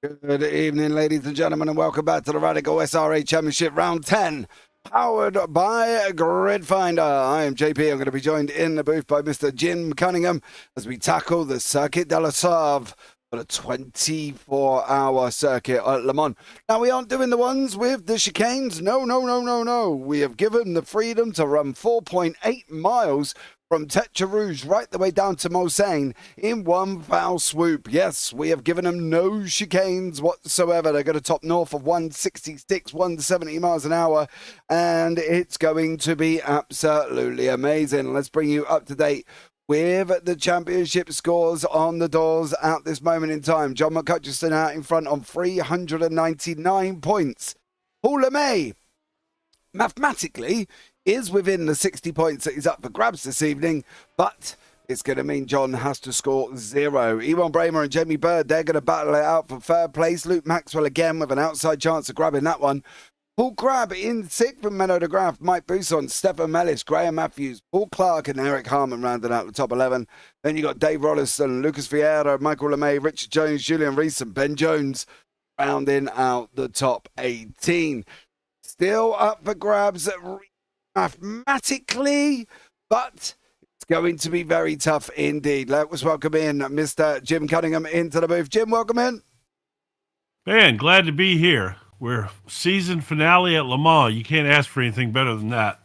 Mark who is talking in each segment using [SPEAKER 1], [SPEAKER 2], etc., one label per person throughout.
[SPEAKER 1] Good evening, ladies and gentlemen, and welcome back to the Radical SR8 Championship Round 10, powered by GridFinder. I am JP. I'm going to be joined in the booth by Mr. Jim Cunningham as we tackle the Circuit de la Sauve for the 24-hour circuit at Le Mans. Now, we aren't doing the ones with the chicanes. No. We have given the freedom to run 4.8 miles from Tetra Rouge right the way down to Mulsanne in one foul swoop. Yes, we have given them no chicanes whatsoever. They're going to top north of 166, 170 miles an hour, and it's going to be absolutely amazing. Let's bring you up to date with the championship scores on the doors at this moment in time. John McCutcheon out in front on 399 points. Paul LeMay, mathematically, is within the 60 points that he's up for grabs this evening, but it's going to mean John has to score 0. Ewan Bramer and Jamie Bird, they're going to battle it out for third place. Luke Maxwell again with an outside chance of grabbing that one. Paul Crabb in 6th from Menno de Graaf, Mike Buson, Stefan Mellis, Graham Matthews, Paul Clark and Eric Harmon rounding out the top 11. Then you got Dave Rolliston, Lucas Vieira, Michael LeMay, Richard Jones, Julian Rees and Ben Jones rounding out the top 18. Still up for grabs mathematically, but it's going to be very tough indeed. Let's welcome in Mr. Jim Cunningham into the booth. Jim, welcome in.
[SPEAKER 2] Man, glad to be here. We're season finale at Le Mans. You can't ask for anything better than that.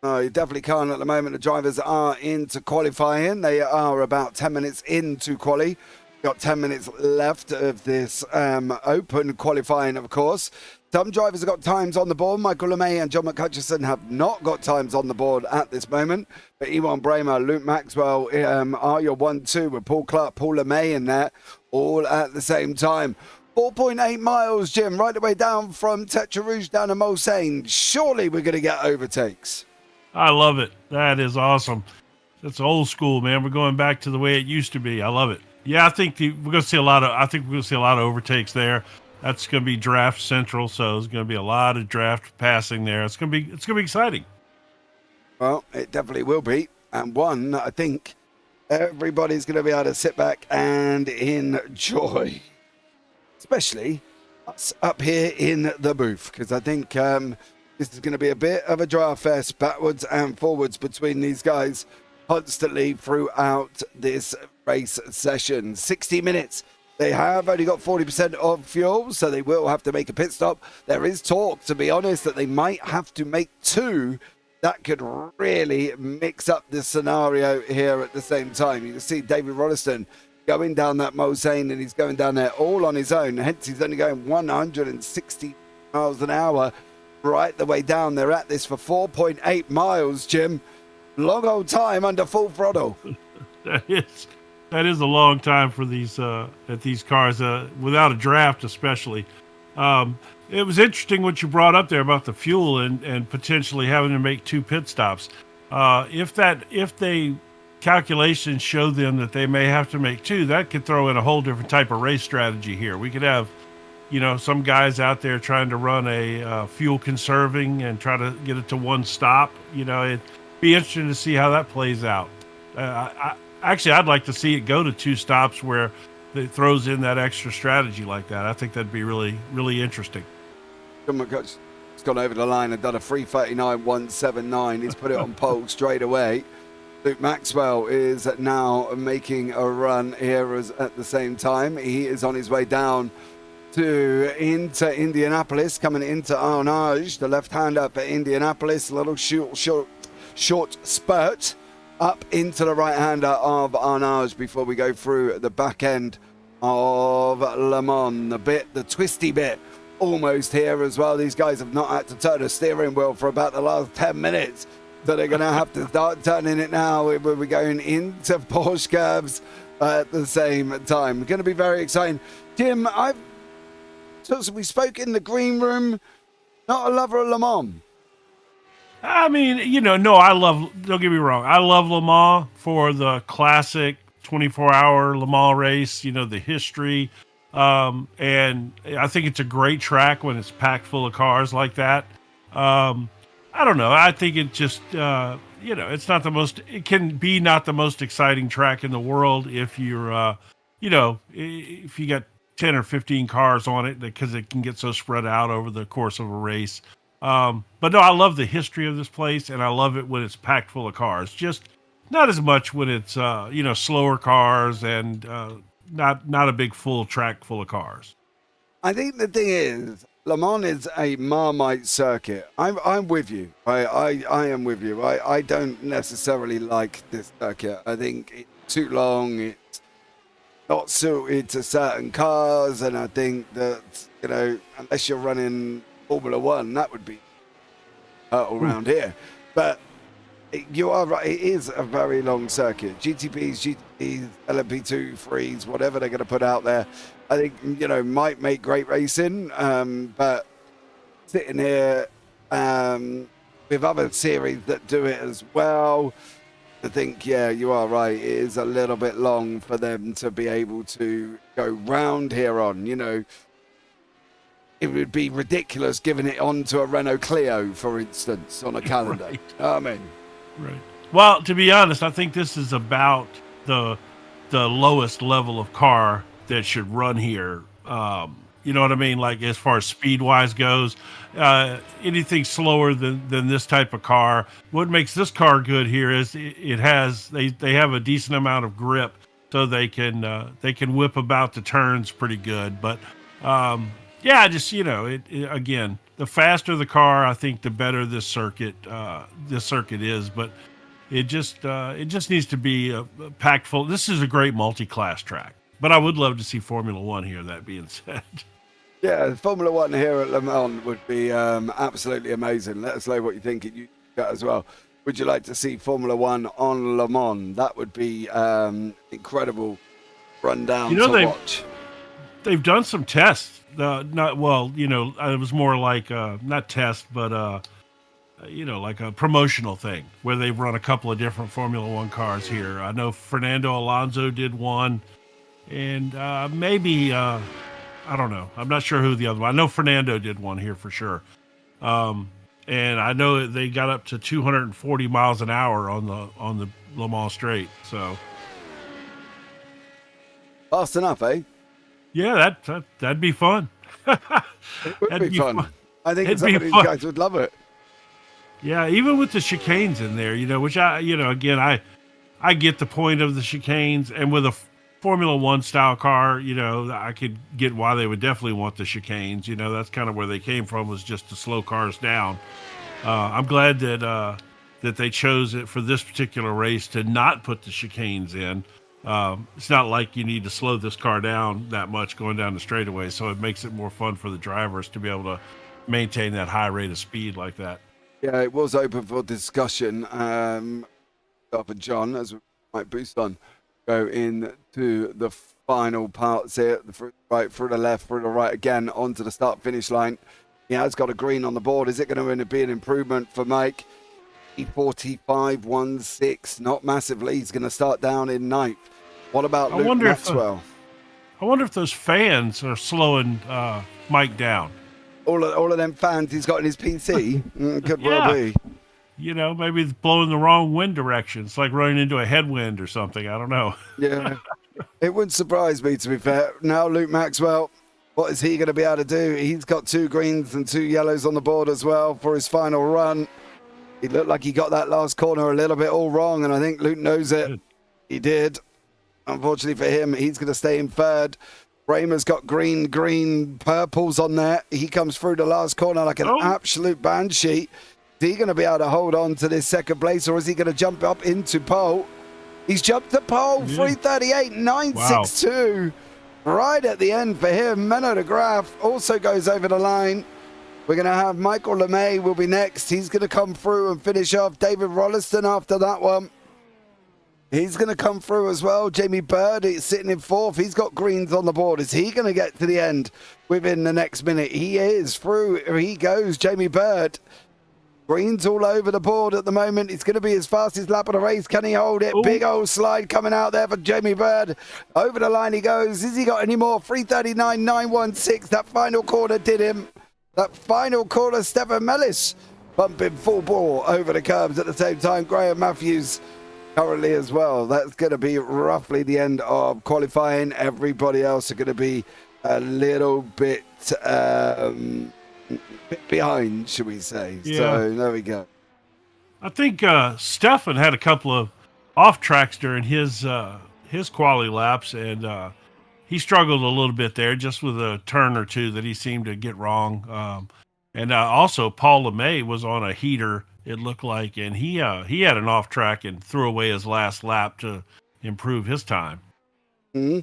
[SPEAKER 1] No, you definitely can't at the moment. The drivers are into qualifying. They are about 10 minutes into quali. Got 10 minutes left of this open qualifying, of course. Some drivers have got times on the board. Michael LeMay and John McCutcheon have not got times on the board at this moment. But Ewan Bramer, Luke Maxwell are your 1-2 with Paul Clark, Paul LeMay in there, all at the same time. 4.8 miles, Jim, right the way down from Tetra Rouge down to Mulsanne. Surely we're going to get overtakes.
[SPEAKER 2] I love it. That is awesome. That's old school, man. We're going back to the way it used to be. I love it. Yeah, I think we're going to see a lot of overtakes there. That's going to be draft central, so there's going to be a lot of draft passing there. It's going to be exciting.
[SPEAKER 1] Well, it definitely will be, and one I think everybody's going to be able to sit back and enjoy, especially us up here in the booth, because I think this is going to be a bit of a draft fest, backwards and forwards between these guys constantly throughout this race session. 60 minutes. They have only got 40% of fuel, so they will have to make a pit stop. There is talk, to be honest, that they might have to make 2. That could really mix up the scenario here at the same time. You can see David Rolliston going down that Mulsanne, and he's going down there all on his own. Hence, he's only going 160 miles an hour right the way down. They're at this for 4.8 miles, Jim. Long old time under full throttle.
[SPEAKER 2] That is a long time for these cars, without a draft especially. It was interesting what you brought up there about the fuel and potentially having to make 2 pit stops. If they calculations show them that they may have to make 2, that could throw in a whole different type of race strategy here. We could have, some guys out there trying to run a fuel conserving and try to get it to 1 stop. It'd be interesting to see how that plays out. Actually, I'd like to see it go to 2 stops where it throws in that extra strategy like that. I think that'd be really, really interesting.
[SPEAKER 1] John McCutcheon's gone over the line and done a 3:39.179. He's put it on pole straight away. Luke Maxwell is now making a run here at the same time. He is on his way down into Indianapolis, coming into Arnage, the left-hander for Indianapolis. A little short spurt up into the right-hander of Arnage before we go through the back end of Le Mans. The twisty bit, almost here as well. These guys have not had to turn the steering wheel for about the last 10 minutes, so they're going to have to start turning it now. We're going into Porsche curves at the same time. Going to be very exciting. Jim, we spoke in the green room. Not a lover of Le Mans.
[SPEAKER 2] I mean, don't get me wrong. I love Le Mans for the classic 24-hour Le Mans race, the history. And I think it's a great track when it's packed full of cars like that. I don't know. I think it just, it's not it can be not the most exciting track in the world if you're, if you got 10 or 15 cars on it because it can get so spread out over the course of a race. But no, I love the history of this place, and I love it when it's packed full of cars. Just not as much when it's slower cars and not a big full track full of cars.
[SPEAKER 1] I think the thing is, Le Mans is a Marmite circuit. I'm with you. I am with you. I don't necessarily like this circuit. I think it's too long. It's not suited to certain cars, and I think that, unless you're running Formula One, that would be all around here. But you are right, it is a very long circuit. GTPs, LMP2, 3s, whatever they're going to put out there, I think, might make great racing. But sitting here with other series that do it as well, I think, yeah, you are right. It is a little bit long for them to be able to go round here on, It would be ridiculous giving it on to a Renault Clio, for instance, on a calendar.
[SPEAKER 2] Right.
[SPEAKER 1] I mean,
[SPEAKER 2] right. Well, to be honest, I think this is about the lowest level of car that should run here. You know what I mean? Like as far as speed wise goes, anything slower than this type of car. What makes this car good here is they have a decent amount of grip, so they can whip about the turns pretty good. But yeah, just again, the faster the car, I think the better this circuit is. But it just needs to be packed full. This is a great multi-class track. But I would love to see Formula One here, that being said.
[SPEAKER 1] Yeah, Formula One here at Le Mans would be absolutely amazing. Let us know what you think you got as well. Would you like to see Formula One on Le Mans? That would be incredible rundown to watch.
[SPEAKER 2] They've done some tests. It was more like not tests, but like a promotional thing where they've run a couple of different Formula One cars here. I know Fernando Alonso did one. And maybe, I don't know. I'm not sure who the other one. I know Fernando did one here for sure. And I know they got up to 240 miles an hour on the Le Mans Straight. So
[SPEAKER 1] fast enough, eh?
[SPEAKER 2] Yeah, that'd be fun.
[SPEAKER 1] It would be fun. I think some of these guys would love it.
[SPEAKER 2] Yeah, even with the chicanes in there, which again, I get the point of the chicanes, and with a Formula One style car, I could get why they would definitely want the chicanes. That's kind of where they came from, was just to slow cars down. I'm glad that they chose it for this particular race to not put the chicanes in. It's not like you need to slow this car down that much going down the straightaway, so it makes it more fun for the drivers to be able to maintain that high rate of speed like that.
[SPEAKER 1] Yeah, it was open for discussion. Up and John, as we might boost on, go into the final parts here, right through the left, through the right again, onto the start-finish line. He has got a green on the board. Is it going to be an improvement for Mike? 45.16, not massively. He's going to start down in ninth. What about Luke Maxwell?
[SPEAKER 2] I wonder if those fans are slowing Mike down.
[SPEAKER 1] All of them fans he's got in his PC? Could well be.
[SPEAKER 2] Maybe it's blowing the wrong wind direction. It's like running into a headwind or something. I don't know.
[SPEAKER 1] Yeah. It wouldn't surprise me, to be fair. Now, Luke Maxwell, what is he going to be able to do? He's got 2 greens and 2 yellows on the board as well for his final run. He looked like he got that last corner a little bit all wrong, and I think Luke knows it. He did. Unfortunately for him, he's going to stay in third. Raymer's got green purples on there. He comes through the last corner like an absolute banshee. Is he going to be able to hold on to this second place, or is he going to jump up into pole? He's jumped to pole, 3:38.962. Right at the end for him. Menno de Graaf also goes over the line. We're going to have Michael LeMay will be next. He's going to come through and finish off. David Rolliston after that one. He's going to come through as well. Jamie Bird is sitting in fourth. He's got greens on the board. Is he going to get to the end within the next minute? He is through. He goes, Jamie Bird. Greens all over the board at the moment. It's going to be his fastest lap of the race. Can he hold it? Ooh. Big old slide coming out there for Jamie Bird. Over the line he goes. Has he got any more? 3:39.916. That final corner did him. That final corner, Stefan Mellis bumping full ball over the curbs at the same time. Graham Matthews currently as well. That's going to be roughly the end of qualifying. Everybody else are going to be a little bit behind, should we say.
[SPEAKER 2] Yeah.
[SPEAKER 1] So there we go.
[SPEAKER 2] I think Stefan had a couple of off tracks during his quali laps, and he struggled a little bit there, just with a turn or two that he seemed to get wrong. And also, Paul LeMay was on a heater, it looked like, and he had an off track and threw away his last lap to improve his time.
[SPEAKER 1] Mm-hmm.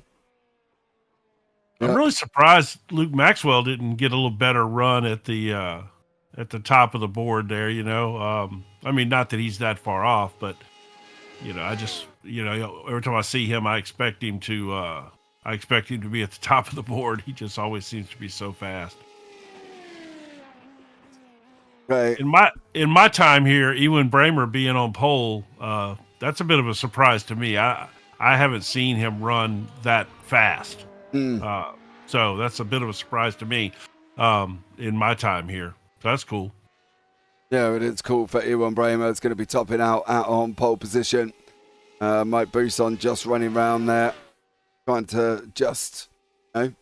[SPEAKER 2] I'm really surprised Luke Maxwell didn't get a little better run at the top of the board there. I mean, not that he's that far off, but I just every time I see him, I expect him to be at the top of the board. He just always seems to be so fast.
[SPEAKER 1] Right.
[SPEAKER 2] In my time here, Ewan Bramer being on pole, that's a bit of a surprise to me. I haven't seen him run that fast. So that's a bit of a surprise to me in my time here. So that's cool.
[SPEAKER 1] Yeah, it is cool for Ewan Bramer. It's going to be topping out on pole position. Mike Buson just running around there, trying to just do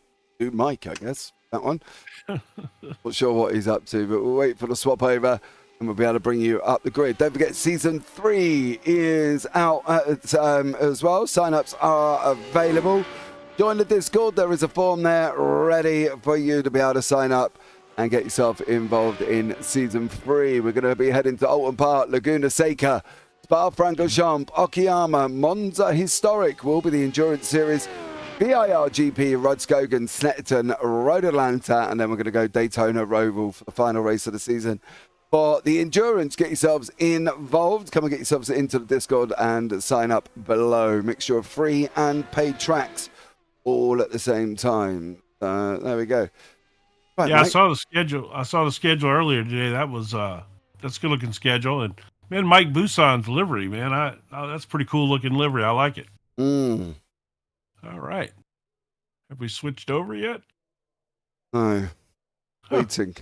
[SPEAKER 1] Mike, I guess, that one. Not sure what he's up to, but we'll wait for the swap over and we'll be able to bring you up the grid. Don't forget, season 3 is out as well. Sign-ups are available. Join the Discord. There is a form there ready for you to be able to sign up and get yourself involved in season 3. We're going to be heading to Alton Park, Laguna Seca, Spa-Francorchamps, Okayama, Monza Historic will be the Endurance Series, BIR GP, Rodskogan, Snetterton, Road Atlanta, and then we're going to go Daytona Roval for the final race of the season. For the Endurance, get yourselves involved. Come and get yourselves into the Discord and sign up below. Mixture of free and paid tracks all at the same time. There we go. Right,
[SPEAKER 2] yeah, Mike? I saw the schedule earlier today. That's a good looking schedule. And man, Mike Buson's livery, man, that's pretty cool looking livery. I like it. All right. Have we switched over yet?
[SPEAKER 1] No. Waiting.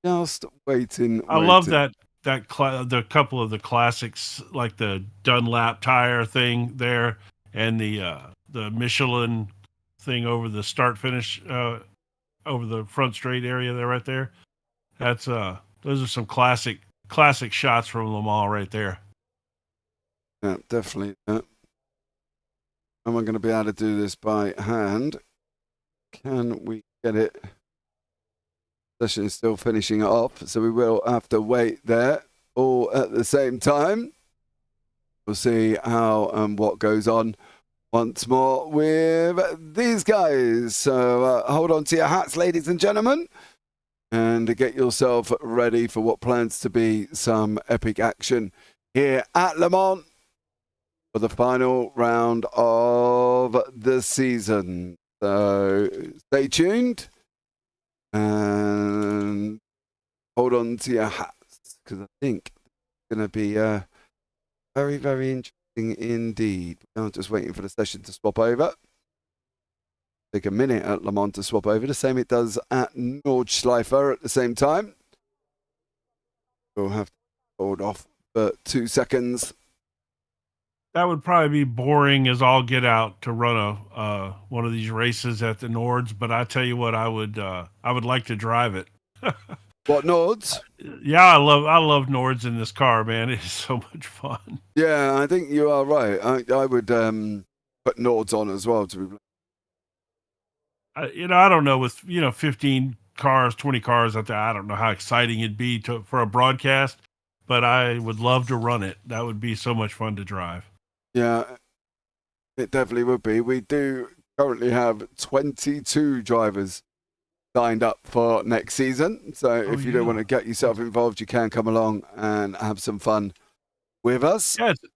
[SPEAKER 1] Just waiting.
[SPEAKER 2] I love the couple of the classics, like the Dunlap tire thing there, and the Michelin thing over the start finish over the front straight area there, right there. That's those are some classic shots from Le Mans right there.
[SPEAKER 1] Yeah, definitely. Am I going to be able to do this by hand? Can we get it? Session is still finishing off, so we will have to wait there all at the same time. We'll see how and what goes on once more with these guys. So hold on to your hats, ladies and gentlemen, and get yourself ready for what plans to be some epic action here at Le Mans for the final round of the season. So stay tuned and hold on to your hats, because I think it's going to be very, very interesting indeed. I'm just waiting for the session to swap over. Take a minute at Le Mans to swap over, the same it does at Nordschleife at the same time. We'll have to hold off for 2 seconds.
[SPEAKER 2] That would probably be boring as all get out to run one of these races at the Nords, but I tell you what, I would like to drive it.
[SPEAKER 1] What, Nords?
[SPEAKER 2] Yeah, I love Nords in this car, man. It is so much fun.
[SPEAKER 1] Yeah, I think you are right. I would put Nords on as well to be.
[SPEAKER 2] I don't know, with 15 cars, 20 cars out there, I don't know how exciting it'd be for a broadcast, but I would love to run it. That would be so much fun to drive.
[SPEAKER 1] Yeah, it definitely would be. We do currently have 22 drivers signed up for next season. So if you don't want to get yourself involved, you can come along and have some fun with us.
[SPEAKER 2] Yeah, it's a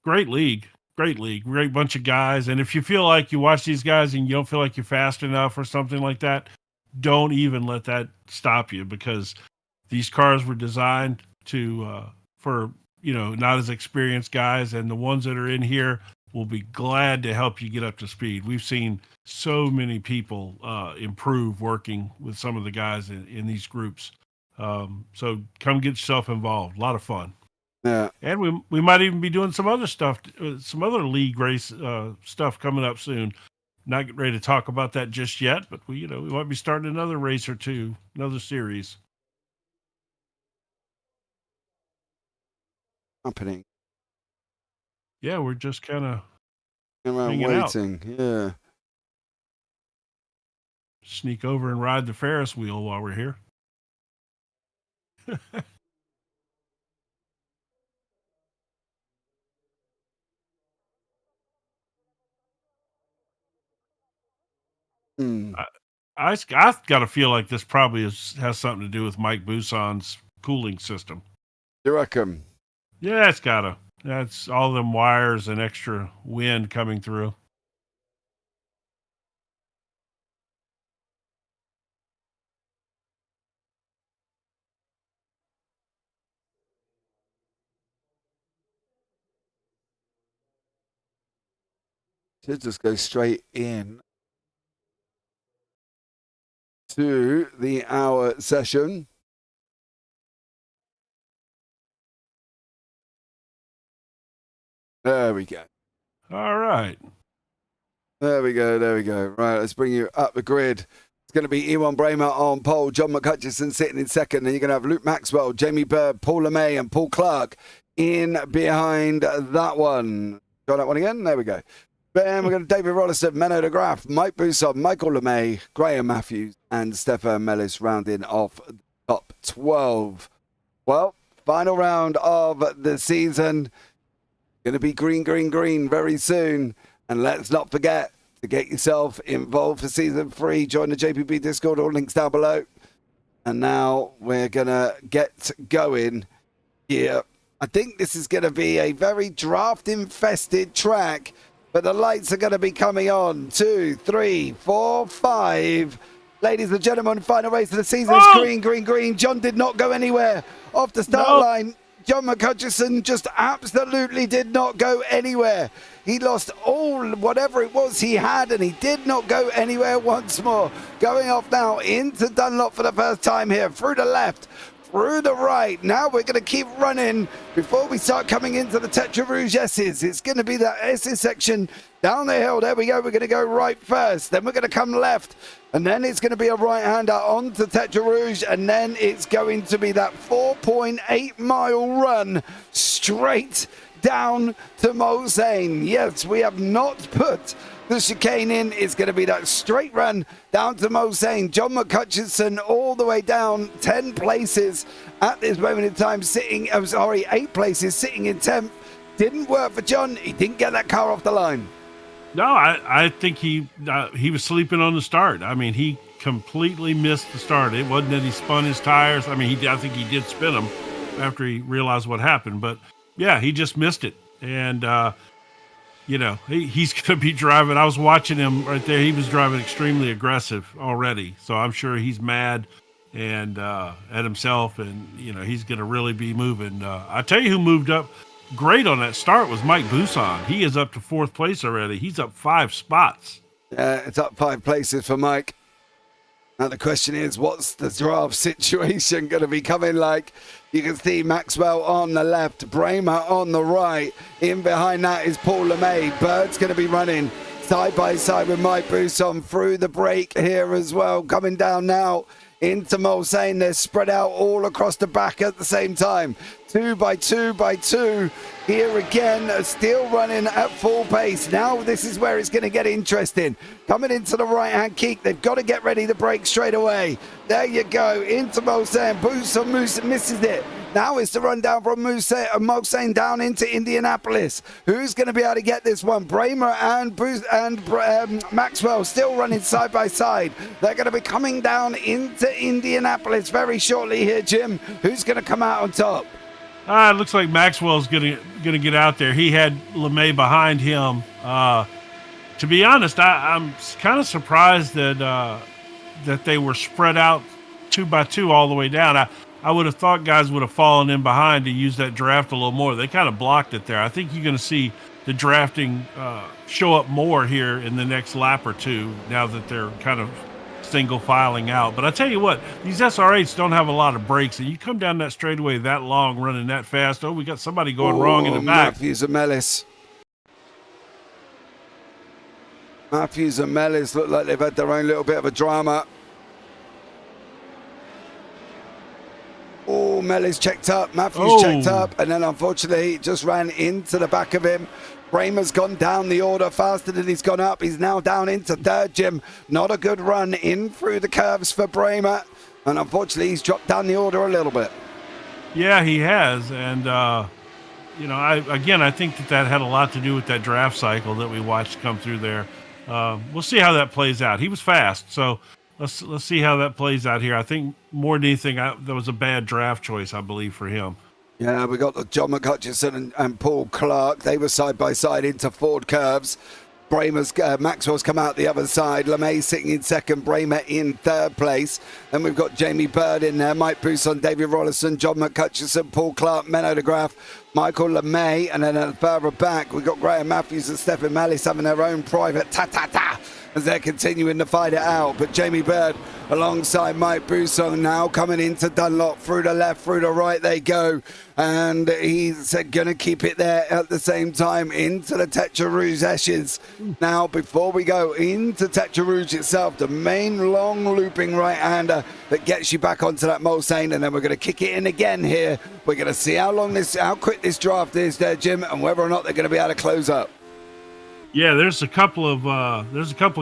[SPEAKER 2] great league. Great bunch of guys. And if you feel like you watch these guys and you don't feel like you're fast enough or something like that, don't even let that stop you, because these cars were designed for not as experienced guys, and the ones that are in here will be glad to help you get up to speed. We've seen so many people improve working with some of the guys in these groups. So come get yourself involved. A lot of fun.
[SPEAKER 1] Yeah.
[SPEAKER 2] And we might even be doing some other stuff, some other league race stuff coming up soon. Not ready to talk about that just yet, but we might be starting another race or two, another series.
[SPEAKER 1] Happening.
[SPEAKER 2] Yeah, we're just kind of
[SPEAKER 1] Around
[SPEAKER 2] hanging out.
[SPEAKER 1] waiting. Yeah.
[SPEAKER 2] Sneak over and ride the Ferris wheel while we're here.
[SPEAKER 1] Hmm.
[SPEAKER 2] I got to feel like this probably has something to do with Mike Buson's cooling system.
[SPEAKER 1] You reckon?
[SPEAKER 2] Yeah, it's gotta. That's all them wires and extra wind coming through.
[SPEAKER 1] Should just go straight in to the hour session. There we go.
[SPEAKER 2] All right.
[SPEAKER 1] There we go. There we go. Right, let's bring you up the grid. It's going to be Ewan Bramer on pole, John McHutchison sitting in second. Then you're going to have Luke Maxwell, Jamie Bird, Paul LeMay, and Paul Clark in behind that one. Try that one again. There we go. Then we're going to David Rollison, Menno de Graaf, Mike Buson, Michael LeMay, Graham Matthews, and Stefan Mellis rounding off the top 12. Well, final round of the season. Going to be green, green, green very soon. And let's not forget to get yourself involved for season 3. Join the JPB Discord, all links down below. And now we're going to get going here. I think this is going to be a very draft-infested track, but the lights are going to be coming on. 2, 3, 4, 5. Ladies and gentlemen, final race of the season is green, green, green. John did not go anywhere off the start line. John McHutchison just absolutely did not go anywhere. He lost whatever it was he had, and he did not go anywhere once more. Going off now into Dunlop for the first time here, through the left, through the right. Now we're going to keep running before we start coming into the Tetra Rouge S's. It's going to be that S's section down the hill. There we go. We're going to go right first. Then we're going to come left. And then it's going to be a right-hander onto Tetra Rouge. And then it's going to be that 4.8-mile run straight down to Mulsanne. Yes, we have not put the chicane in. It's going to be that straight run down to Mulsanne. John McHutchison all the way down 10 places at this moment in time, 8 places, sitting in 10th. Didn't work for John. He didn't get that car off the line.
[SPEAKER 2] No, I think he was sleeping on the start. I mean, he completely missed the start. It wasn't that he spun his tires. I mean, I think he did spin them after he realized what happened. But yeah, he just missed it. And he's going to be driving. I was watching him right there. He was driving extremely aggressive already. So I'm sure he's mad and at himself. And he's going to really be moving. I tell you who moved up great on that start was Mike Buson. He is up to 4th place already. He's up 5 spots.
[SPEAKER 1] It's up 5 places for Mike. Now the question is, what's the draft situation going to be coming like? You can see Maxwell on the left, Bramer on the right. In behind that is Paul LeMay. Bird's going to be running side by side with Mike Buson through the break here as well. Coming down now into Mulsanne. They're spread out all across the back at the same time. 2 by 2 by 2. Here again, still running at full pace. Now this is where it's going to get interesting. Coming into the right-hand keek. They've got to get ready to break straight away. There you go. Into Mulsanne. Buson misses it. Now it's the run down from Mulsanne down into Indianapolis. Who's going to be able to get this one? Bramer and Maxwell still running side by side. They're going to be coming down into Indianapolis very shortly here, Jim. Who's going to come out on top?
[SPEAKER 2] It looks like Maxwell's gonna get out there. He had LeMay behind him. To be honest, I'm kind of surprised that they were spread out 2 by 2 all the way down. I would have thought guys would have fallen in behind to use that draft a little more. They kind of blocked it there. I think you're going to see the drafting show up more here in the next lap or two now that they're kind of single filing out. But I tell you what, these SR8s don't have a lot of brakes, and you come down that straightaway that long, running that fast. Oh, we got somebody going wrong in the back.
[SPEAKER 1] Matthews and Mellis. Matthews and Mellis look like they've had their own little bit of a drama. Oh, Mellis checked up, Matthews checked up, and then unfortunately just ran into the back of him. Bramer's gone down the order faster than he's gone up. He's now down into third, Jim. Not a good run in through the curves for Bramer, and unfortunately he's dropped down the order a little bit.
[SPEAKER 2] Yeah, he has, and I think that had a lot to do with that draft cycle that we watched come through there. We'll see how that plays out. He was fast, so let's see how that plays out here. I think more than anything, that was a bad draft choice, I believe, for him.
[SPEAKER 1] Yeah, we got John McHutchison and Paul Clark. They were side by side into Ford curves. Maxwell's come out the other side. LeMay sitting in second, Bramer in third place. Then we've got Jamie Bird in there, Mike Bousson, David Rollison, John McHutchison, Paul Clark, Menno de Graaf, Michael LeMay, and then further back we've got Graham Matthews and Stephen Mellis having their own private ta-ta-ta as they're continuing to fight it out. But Jamie Bird alongside Mike Bousson now coming into Dunlop, through the left, through the right they go, and he's going to keep it there at the same time into the Tetra Rouge Ashes. Now before we go into Tetra Rouge itself, the main long looping right-hander that gets you back onto that Mulsanne, and then we're going to kick it in again here. We're going to see how quick this draft is there, Jim, and whether or not they're going to be able to close up.
[SPEAKER 2] Yeah, there's a couple of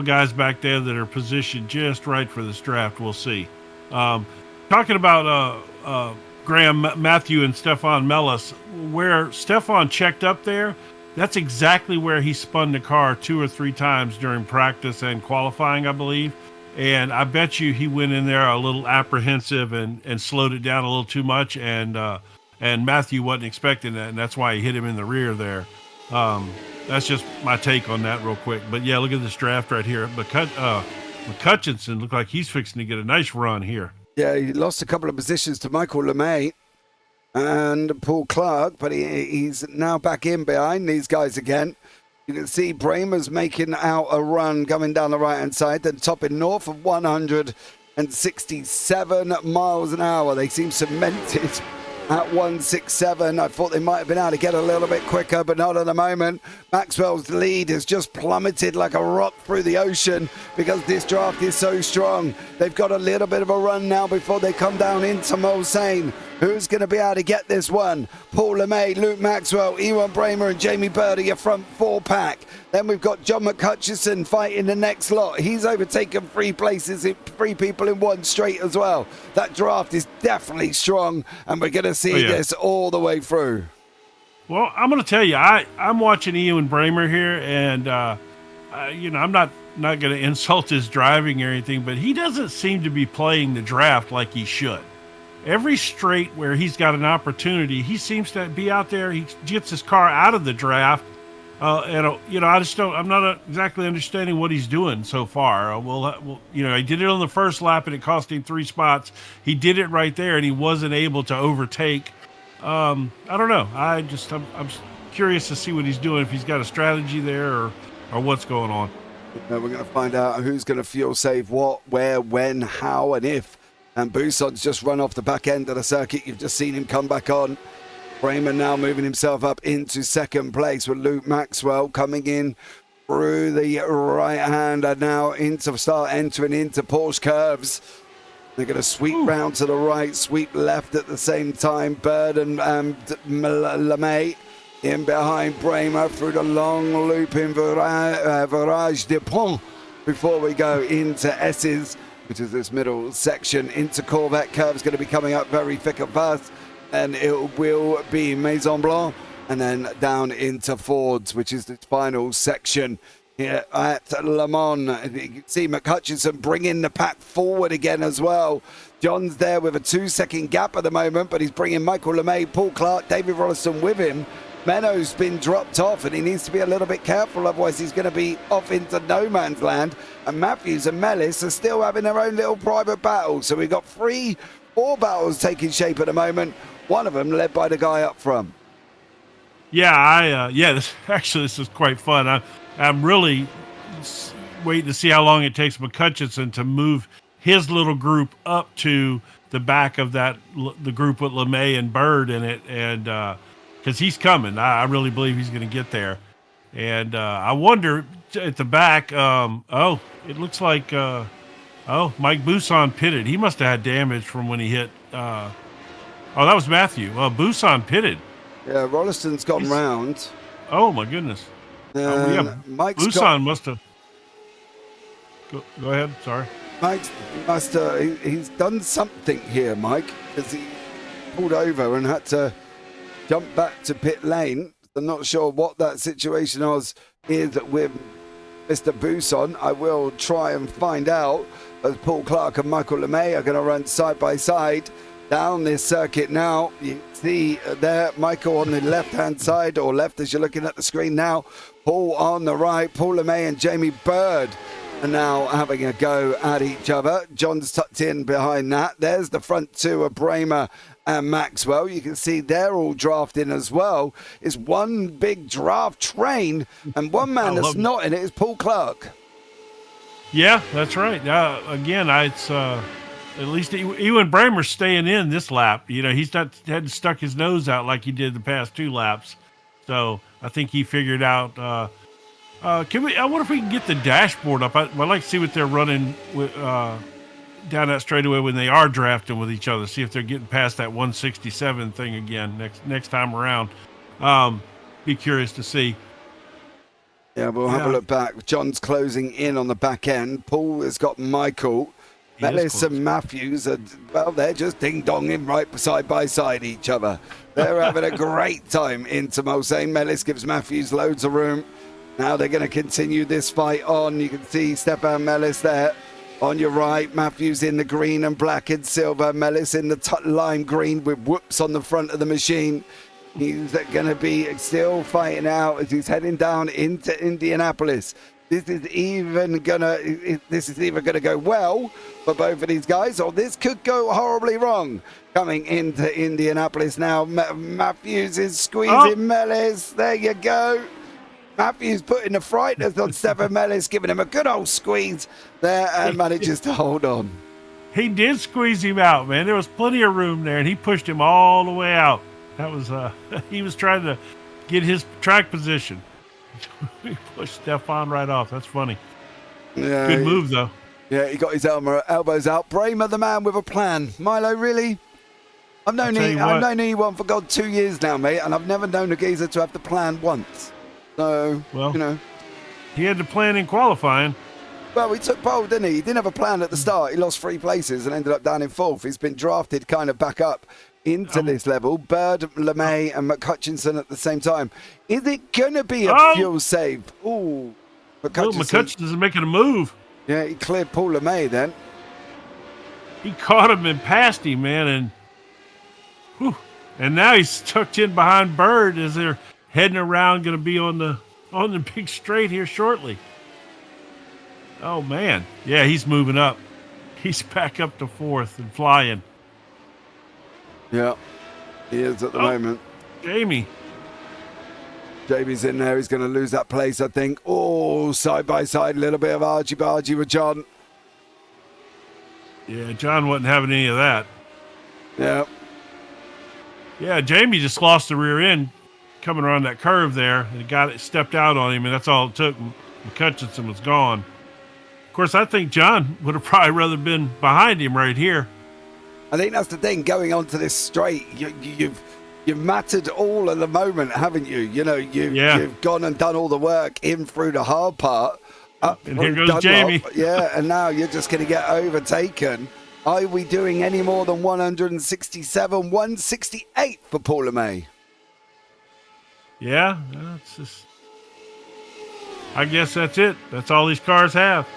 [SPEAKER 2] guys back there that are positioned just right for this draft. We'll see. Talking about Graham Matthew and Stefan Mellis, where Stefan checked up there, that's exactly where he spun the car 2 or 3 times during practice and qualifying, I believe. And I bet you he went in there a little apprehensive and slowed it down a little too much. And Matthew wasn't expecting that, and that's why he hit him in the rear there. That's just my take on that real quick. But yeah, look at this draft right here. McHutchinson looked like he's fixing to get a nice run here.
[SPEAKER 1] Yeah, he lost a couple of positions to Michael LeMay and Paul Clark, but he's now back in behind these guys again. You can see Bramer's making out a run coming down the right-hand side, then topping north of 167 miles an hour. They seem cemented at 167. I thought they might have been able to get a little bit quicker, but not at the moment. Maxwell's lead has just plummeted like a rock through the ocean because this draft is so strong. They've got a little bit of a run now before they come down into Mulsanne. Who's going to be able to get this one? Paul LeMay, Luke Maxwell, Ewan Bramer and Jamie Bird are your front 4-pack. Then we've got John McHutchison fighting the next lot. He's overtaken 3 people in one straight as well. That draft is definitely strong, and we're going to see this all the way through.
[SPEAKER 2] Well, I'm going to tell you, I'm watching Ewan Bramer here, and I'm not going to insult his driving or anything, but he doesn't seem to be playing the draft like he should. Every straight where he's got an opportunity, he seems to be out there. He gets his car out of the draft. I'm not exactly understanding what he's doing so far. He did it on the first lap and it cost him 3 spots. He did it right there and he wasn't able to overtake. I don't know. I'm curious to see what he's doing, if he's got a strategy there or what's going on.
[SPEAKER 1] We're going to find out who's going to fuel save what, where, when, how, and if. And Bousson's just run off the back end of the circuit. You've just seen him come back on. Bramer now moving himself up into second place with Luke Maxwell coming in through the right hand and now entering into Porsche curves. They're going to sweep round to the right, sweep left at the same time. Bird and LeMay in behind Bramer through the long looping Virage de Pont before we go into S's, which is this middle section. Into Corvette curves going to be coming up very thick and fast, and it will be Maison Blanc, and then down into Fords, which is the final section here at Le Mans. You can see McHutchison bringing the pack forward again as well. John's there with a 2-second gap at the moment, but he's bringing Michael LeMay, Paul Clark, David Rollison with him. Menno's been dropped off and he needs to be a little bit careful, otherwise he's going to be off into no man's land. And Matthews and Mellis are still having their own little private battle. So we've got 4 battles taking shape at the moment. One of them led by the guy up front.
[SPEAKER 2] Yeah, this is quite fun. I'm really waiting to see how long it takes McHutchison to move his little group up to the back of the group with LeMay and Bird in it, and because he's coming. I really believe he's going to get there. And I wonder, at the back. It looks like Mike Buson pitted. He must have had damage from when he hit. That was Matthew. Buson pitted.
[SPEAKER 1] Yeah, Rolliston's gone round.
[SPEAKER 2] Oh my goodness.
[SPEAKER 1] Mike's
[SPEAKER 2] Buson must have. Go ahead. Sorry.
[SPEAKER 1] Mike must he's done something here, Mike, because he pulled over and had to jump back to pit lane. I'm not sure what that situation is with Mr. Buson. I will try and find out, as Paul Clark and Michael LeMay are going to run side by side down this circuit now. You see there Michael on the left-hand side, or left as you're looking at the screen now. Paul on the right. Paul LeMay and Jamie Bird are now having a go at each other. John's tucked in behind that. There's the front two of Bramer and Maxwell. You can see they're all drafting as well. It's one big draft train, and one man that's not in it is Paul Clark.
[SPEAKER 2] Yeah, that's right. Again, it's at least even Bramer's staying in this lap. He's not hadn't stuck his nose out like he did the past 2 laps. So I think he figured out. I wonder if we can get the dashboard up. I'd like to see what they're running with, down that straightaway when they are drafting with each other. See if they're getting past that 167 thing again next time around. Be curious to see.
[SPEAKER 1] Yeah, we'll have a look back. John's closing in on the back end. Paul has got Michael. Mellis and Matthews they're just ding-donging right side by side each other. They're having a great time into Mulsanne. Mellis gives Matthews loads of room. Now they're going to continue this fight on. You can see Stefan Mellis there on your right. Matthews in the green and black and silver. Mellis in the lime green with whoops on the front of the machine. He's going to be still fighting out as he's heading down into Indianapolis. This is either going to go well for both of these guys, or this could go horribly wrong. Coming into Indianapolis now, Matthews is squeezing Mellis. There you go. Matthews putting the frighteners on Stefan Mellis, giving him a good old squeeze there, and manages to hold on.
[SPEAKER 2] He did squeeze him out, man. There was plenty of room there, and he pushed him all the way out. That was he was trying to get his track position. He pushed Stefan right off. That's funny.
[SPEAKER 1] Yeah,
[SPEAKER 2] good move though.
[SPEAKER 1] Yeah, he got his elbows out. Bramer, the man with a plan. Milo, really? I've known anyone for God 2 years now, mate, and I've never known a geezer to have the plan once. So,
[SPEAKER 2] he had the plan in qualifying.
[SPEAKER 1] Well, he took pole, didn't he? He didn't have a plan at the start. He lost 3 places and ended up down in 4th. He's been drafted kind of back up into this level. Bird, LeMay, and McCutchinson at the same time. Is it going to be a fuel save? Ooh,
[SPEAKER 2] McCutchinson's making a move.
[SPEAKER 1] Yeah, he cleared Paul LeMay then.
[SPEAKER 2] He caught him and passed him, man, and now he's tucked in behind Bird as they're heading around, going to be on the big straight here shortly. Oh man, yeah, he's moving up. He's back up to 4th and flying.
[SPEAKER 1] Yeah, he is at the moment.
[SPEAKER 2] Jamie's
[SPEAKER 1] in there. He's going to lose that place, I think. Oh, side by side, a little bit of argy-bargy with John.
[SPEAKER 2] Yeah, John wasn't having any of that.
[SPEAKER 1] Yeah.
[SPEAKER 2] Yeah, Jamie just lost the rear end coming around that curve there, and stepped out on him, and that's all it took. McCutchinson was gone. Of course, I think John would have probably rather been behind him right here.
[SPEAKER 1] I think that's the thing, going onto this straight, you've mattered all at the moment, haven't you? You've gone and done all the work in through the hard part.
[SPEAKER 2] And here goes Jamie.
[SPEAKER 1] Yeah, and now you're just going to get overtaken. Are we doing any more than 167, 168 for Paul LeMay?
[SPEAKER 2] Yeah, it's just. I guess that's it. That's all these cars have.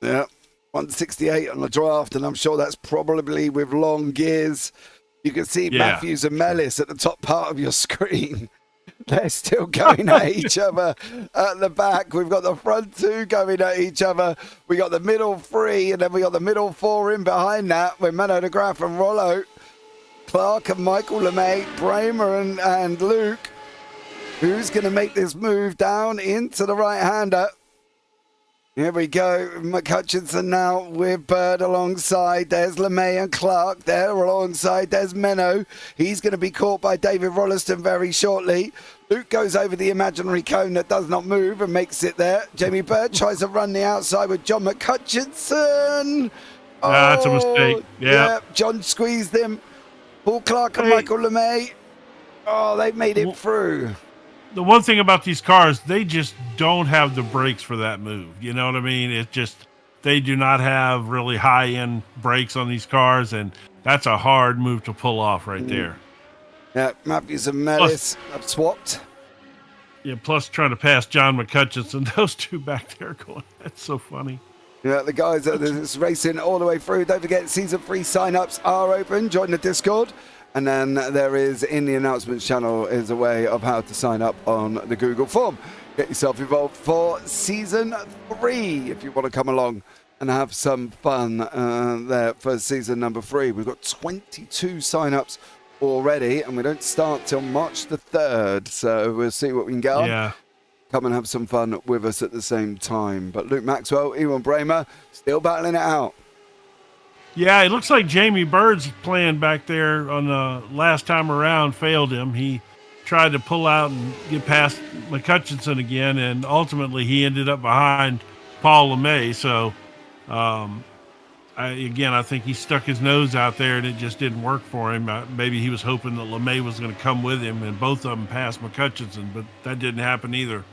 [SPEAKER 1] Yeah, 168 on the draft, and I'm sure that's probably with long gears. You can see Matthews and Mellis at the top part of your screen. They're still going at each other at the back. We've got the front 2 going at each other. We got the middle 3, and then we got the middle 4 in behind that with Mano de Graaf and Rollo. Clark and Michael LeMay, Bramer and Luke. Who's going to make this move down into the right-hander? Here we go. McCutcheon now with Bird alongside. There's LeMay and Clark there alongside. There's Menno. He's going to be caught by David Rolliston very shortly. Luke goes over the imaginary cone that does not move and makes it there. Jamie Bird tries to run the outside with John McCutcheon.
[SPEAKER 2] That's a mistake. Yeah.
[SPEAKER 1] John squeezed him. Paul Clark and Michael LeMay. Oh, they made it through.
[SPEAKER 2] The one thing about these cars, they just don't have the brakes for that move. You know what I mean? It's just, they do not have really high-end brakes on these cars, and that's a hard move to pull off right there.
[SPEAKER 1] Yeah, Matthews and Mellis have swapped.
[SPEAKER 2] Yeah, plus trying to pass John McCutcheon, those two back there going, that's so funny.
[SPEAKER 1] Yeah, the guys that are racing all the way through. Don't forget, Season 3 sign-ups are open. Join the Discord. And then there is, in the announcements channel, is a way of how to sign up on the Google form. Get yourself involved for Season 3 if you want to come along and have some fun there for Season number 3. We've got 22 sign-ups already, and we don't start till March the 3rd. So we'll see what we can get on.
[SPEAKER 2] Yeah.
[SPEAKER 1] Come and have some fun with us at the same time. But Luke Maxwell, Ewan Bramer, still battling it out.
[SPEAKER 2] Yeah, it looks like Jamie Bird's plan back there on the last time around failed him. He tried to pull out and get past McCutcheon again, and ultimately he ended up behind Paul LeMay. So, I think he stuck his nose out there, and it just didn't work for him. Maybe he was hoping that LeMay was going to come with him, and both of them passed McCutcheon, but that didn't happen either.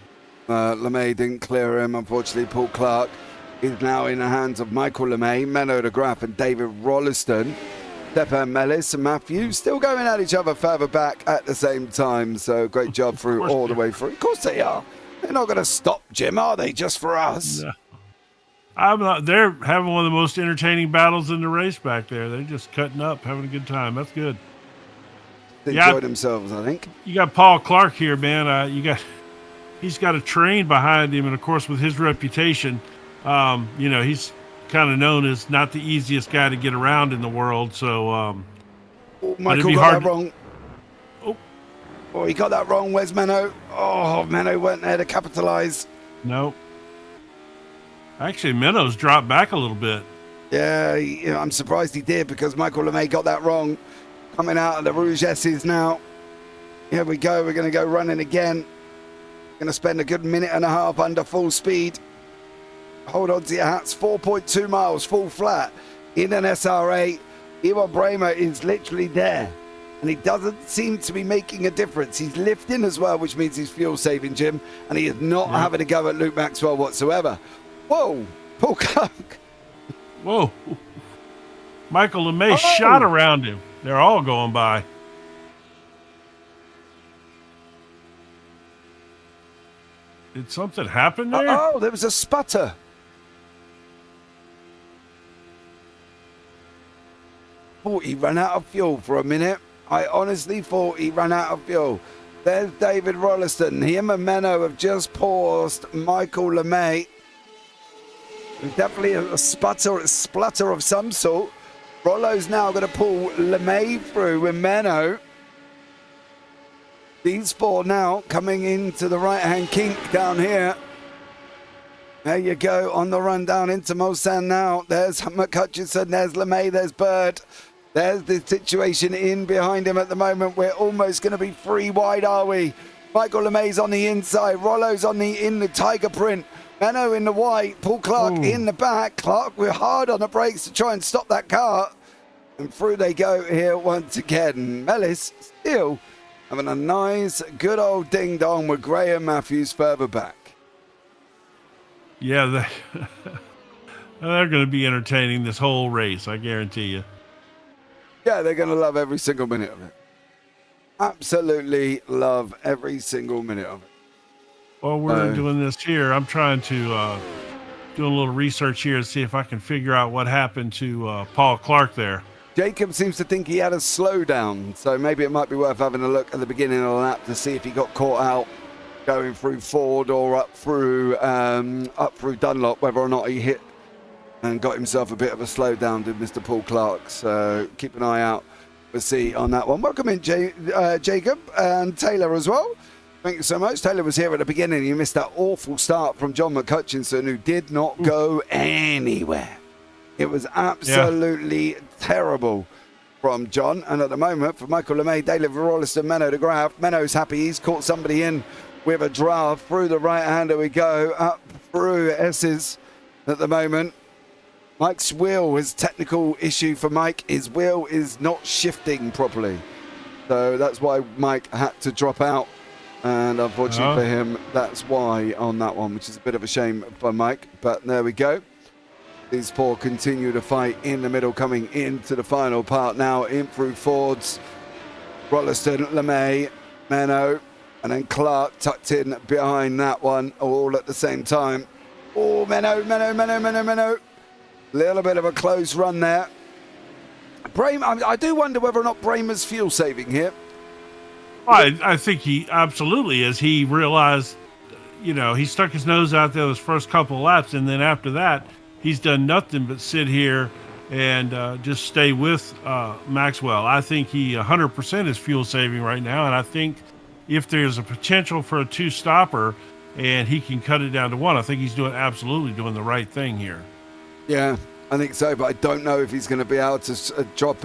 [SPEAKER 1] LeMay didn't clear him, unfortunately. Paul Clark is now in the hands of Michael LeMay, Menno de Graaf and David Rolliston. Stefan Mellis and Matthew still going at each other further back at the same time. So great job through all the way through. Of course they are. They're not going to stop, Jim, are they? Just for us.
[SPEAKER 2] No. They're having one of the most entertaining battles in the race back there. They're just cutting up, having a good time. That's good.
[SPEAKER 1] They enjoyed themselves, I think.
[SPEAKER 2] You got Paul Clark here, man. He's got a train behind him, and of course with his reputation, he's kind of known as not the easiest guy to get around in the world. So,
[SPEAKER 1] Michael got that wrong. Oh, he got that wrong. Where's Menno? Oh, Menno went there to capitalize.
[SPEAKER 2] Nope. Actually, Menno's dropped back a little bit.
[SPEAKER 1] Yeah, I'm surprised he did because Michael LeMay got that wrong. Coming out of the Rouge S's now. Here we go. We're going to go running again. Going to spend a good minute and a half under full speed. Hold on to your hats. 4.2 miles, full flat in an SR8. Ewan Bramer is literally there, and he doesn't seem to be making a difference. He's lifting as well, which means he's fuel saving, Jim, and he is not having a go at Luke Maxwell whatsoever. Whoa, Paul Clark.
[SPEAKER 2] Whoa. Michael LeMay shot around him. They're all going by. Did something happen there?
[SPEAKER 1] Oh, there was a sputter. Thought he ran out of fuel for a minute. I honestly thought he ran out of fuel. There's David Rolliston. Him and Menno have just paused Michael LeMay. Definitely a splutter of some sort. Rollo's now going to pull LeMay through with Menno. These four now coming into the right-hand kink down here. There you go, on the run down into Mulsanne now. There's McCutcheon, there's LeMay, there's Bird. There's the situation in behind him at the moment. We're almost going to be 3 wide, are we? Michael LeMay's on the inside. Rollo's in the tiger print. Menno in the white. Paul Clark in the back. Clark, we're hard on the brakes to try and stop that car. And through they go here once again. Mellis still having a nice, good old ding-dong with Graham Matthews further back.
[SPEAKER 2] Yeah, they're going to be entertaining this whole race, I guarantee you.
[SPEAKER 1] Yeah, they're going to love every single minute of it. Absolutely love every single minute of it.
[SPEAKER 2] Well, we're doing this here. I'm trying to do a little research here to see if I can figure out what happened to Paul Clark there.
[SPEAKER 1] Jacob seems to think he had a slowdown, so maybe it might be worth having a look at the beginning of the lap to see if he got caught out going through Ford or up through Dunlop, whether or not he hit and got himself a bit of a slowdown, did Mr. Paul Clark. So keep an eye out. We'll see on that one. Welcome in, Jacob and Taylor as well. Thank you so much. Taylor was here at the beginning. He missed that awful start from John McCutcheon, who did not go anywhere. It was absolutely terrible from John. And at the moment, for Michael LeMay, David Rolliston, Menno de Graaf. Menno's happy. He's caught somebody in with a draft. Through the right-hander we go. Up through S's at the moment. Mike's wheel is technical issue for Mike. His wheel is not shifting properly. So that's why Mike had to drop out. And unfortunately for him, that's why on that one, which is a bit of a shame for Mike. But there we go. These four continue to fight in the middle, coming into the final part now. In through Fords, Rolliston, LeMay, Menno, and then Clark tucked in behind that one, all at the same time. Oh, Menno. Little bit of a close run there. I do wonder whether or not Bramer's fuel saving here.
[SPEAKER 2] I think he absolutely is. He realized, he stuck his nose out there those first couple of laps, and then after that, he's done nothing but sit here and just stay with Maxwell. I think he 100% is fuel saving right now, and I think if there's a potential for a two-stopper and he can cut it down to one, I think he's absolutely doing the right thing here.
[SPEAKER 1] Yeah, I think so, but I don't know if he's going to be able to stop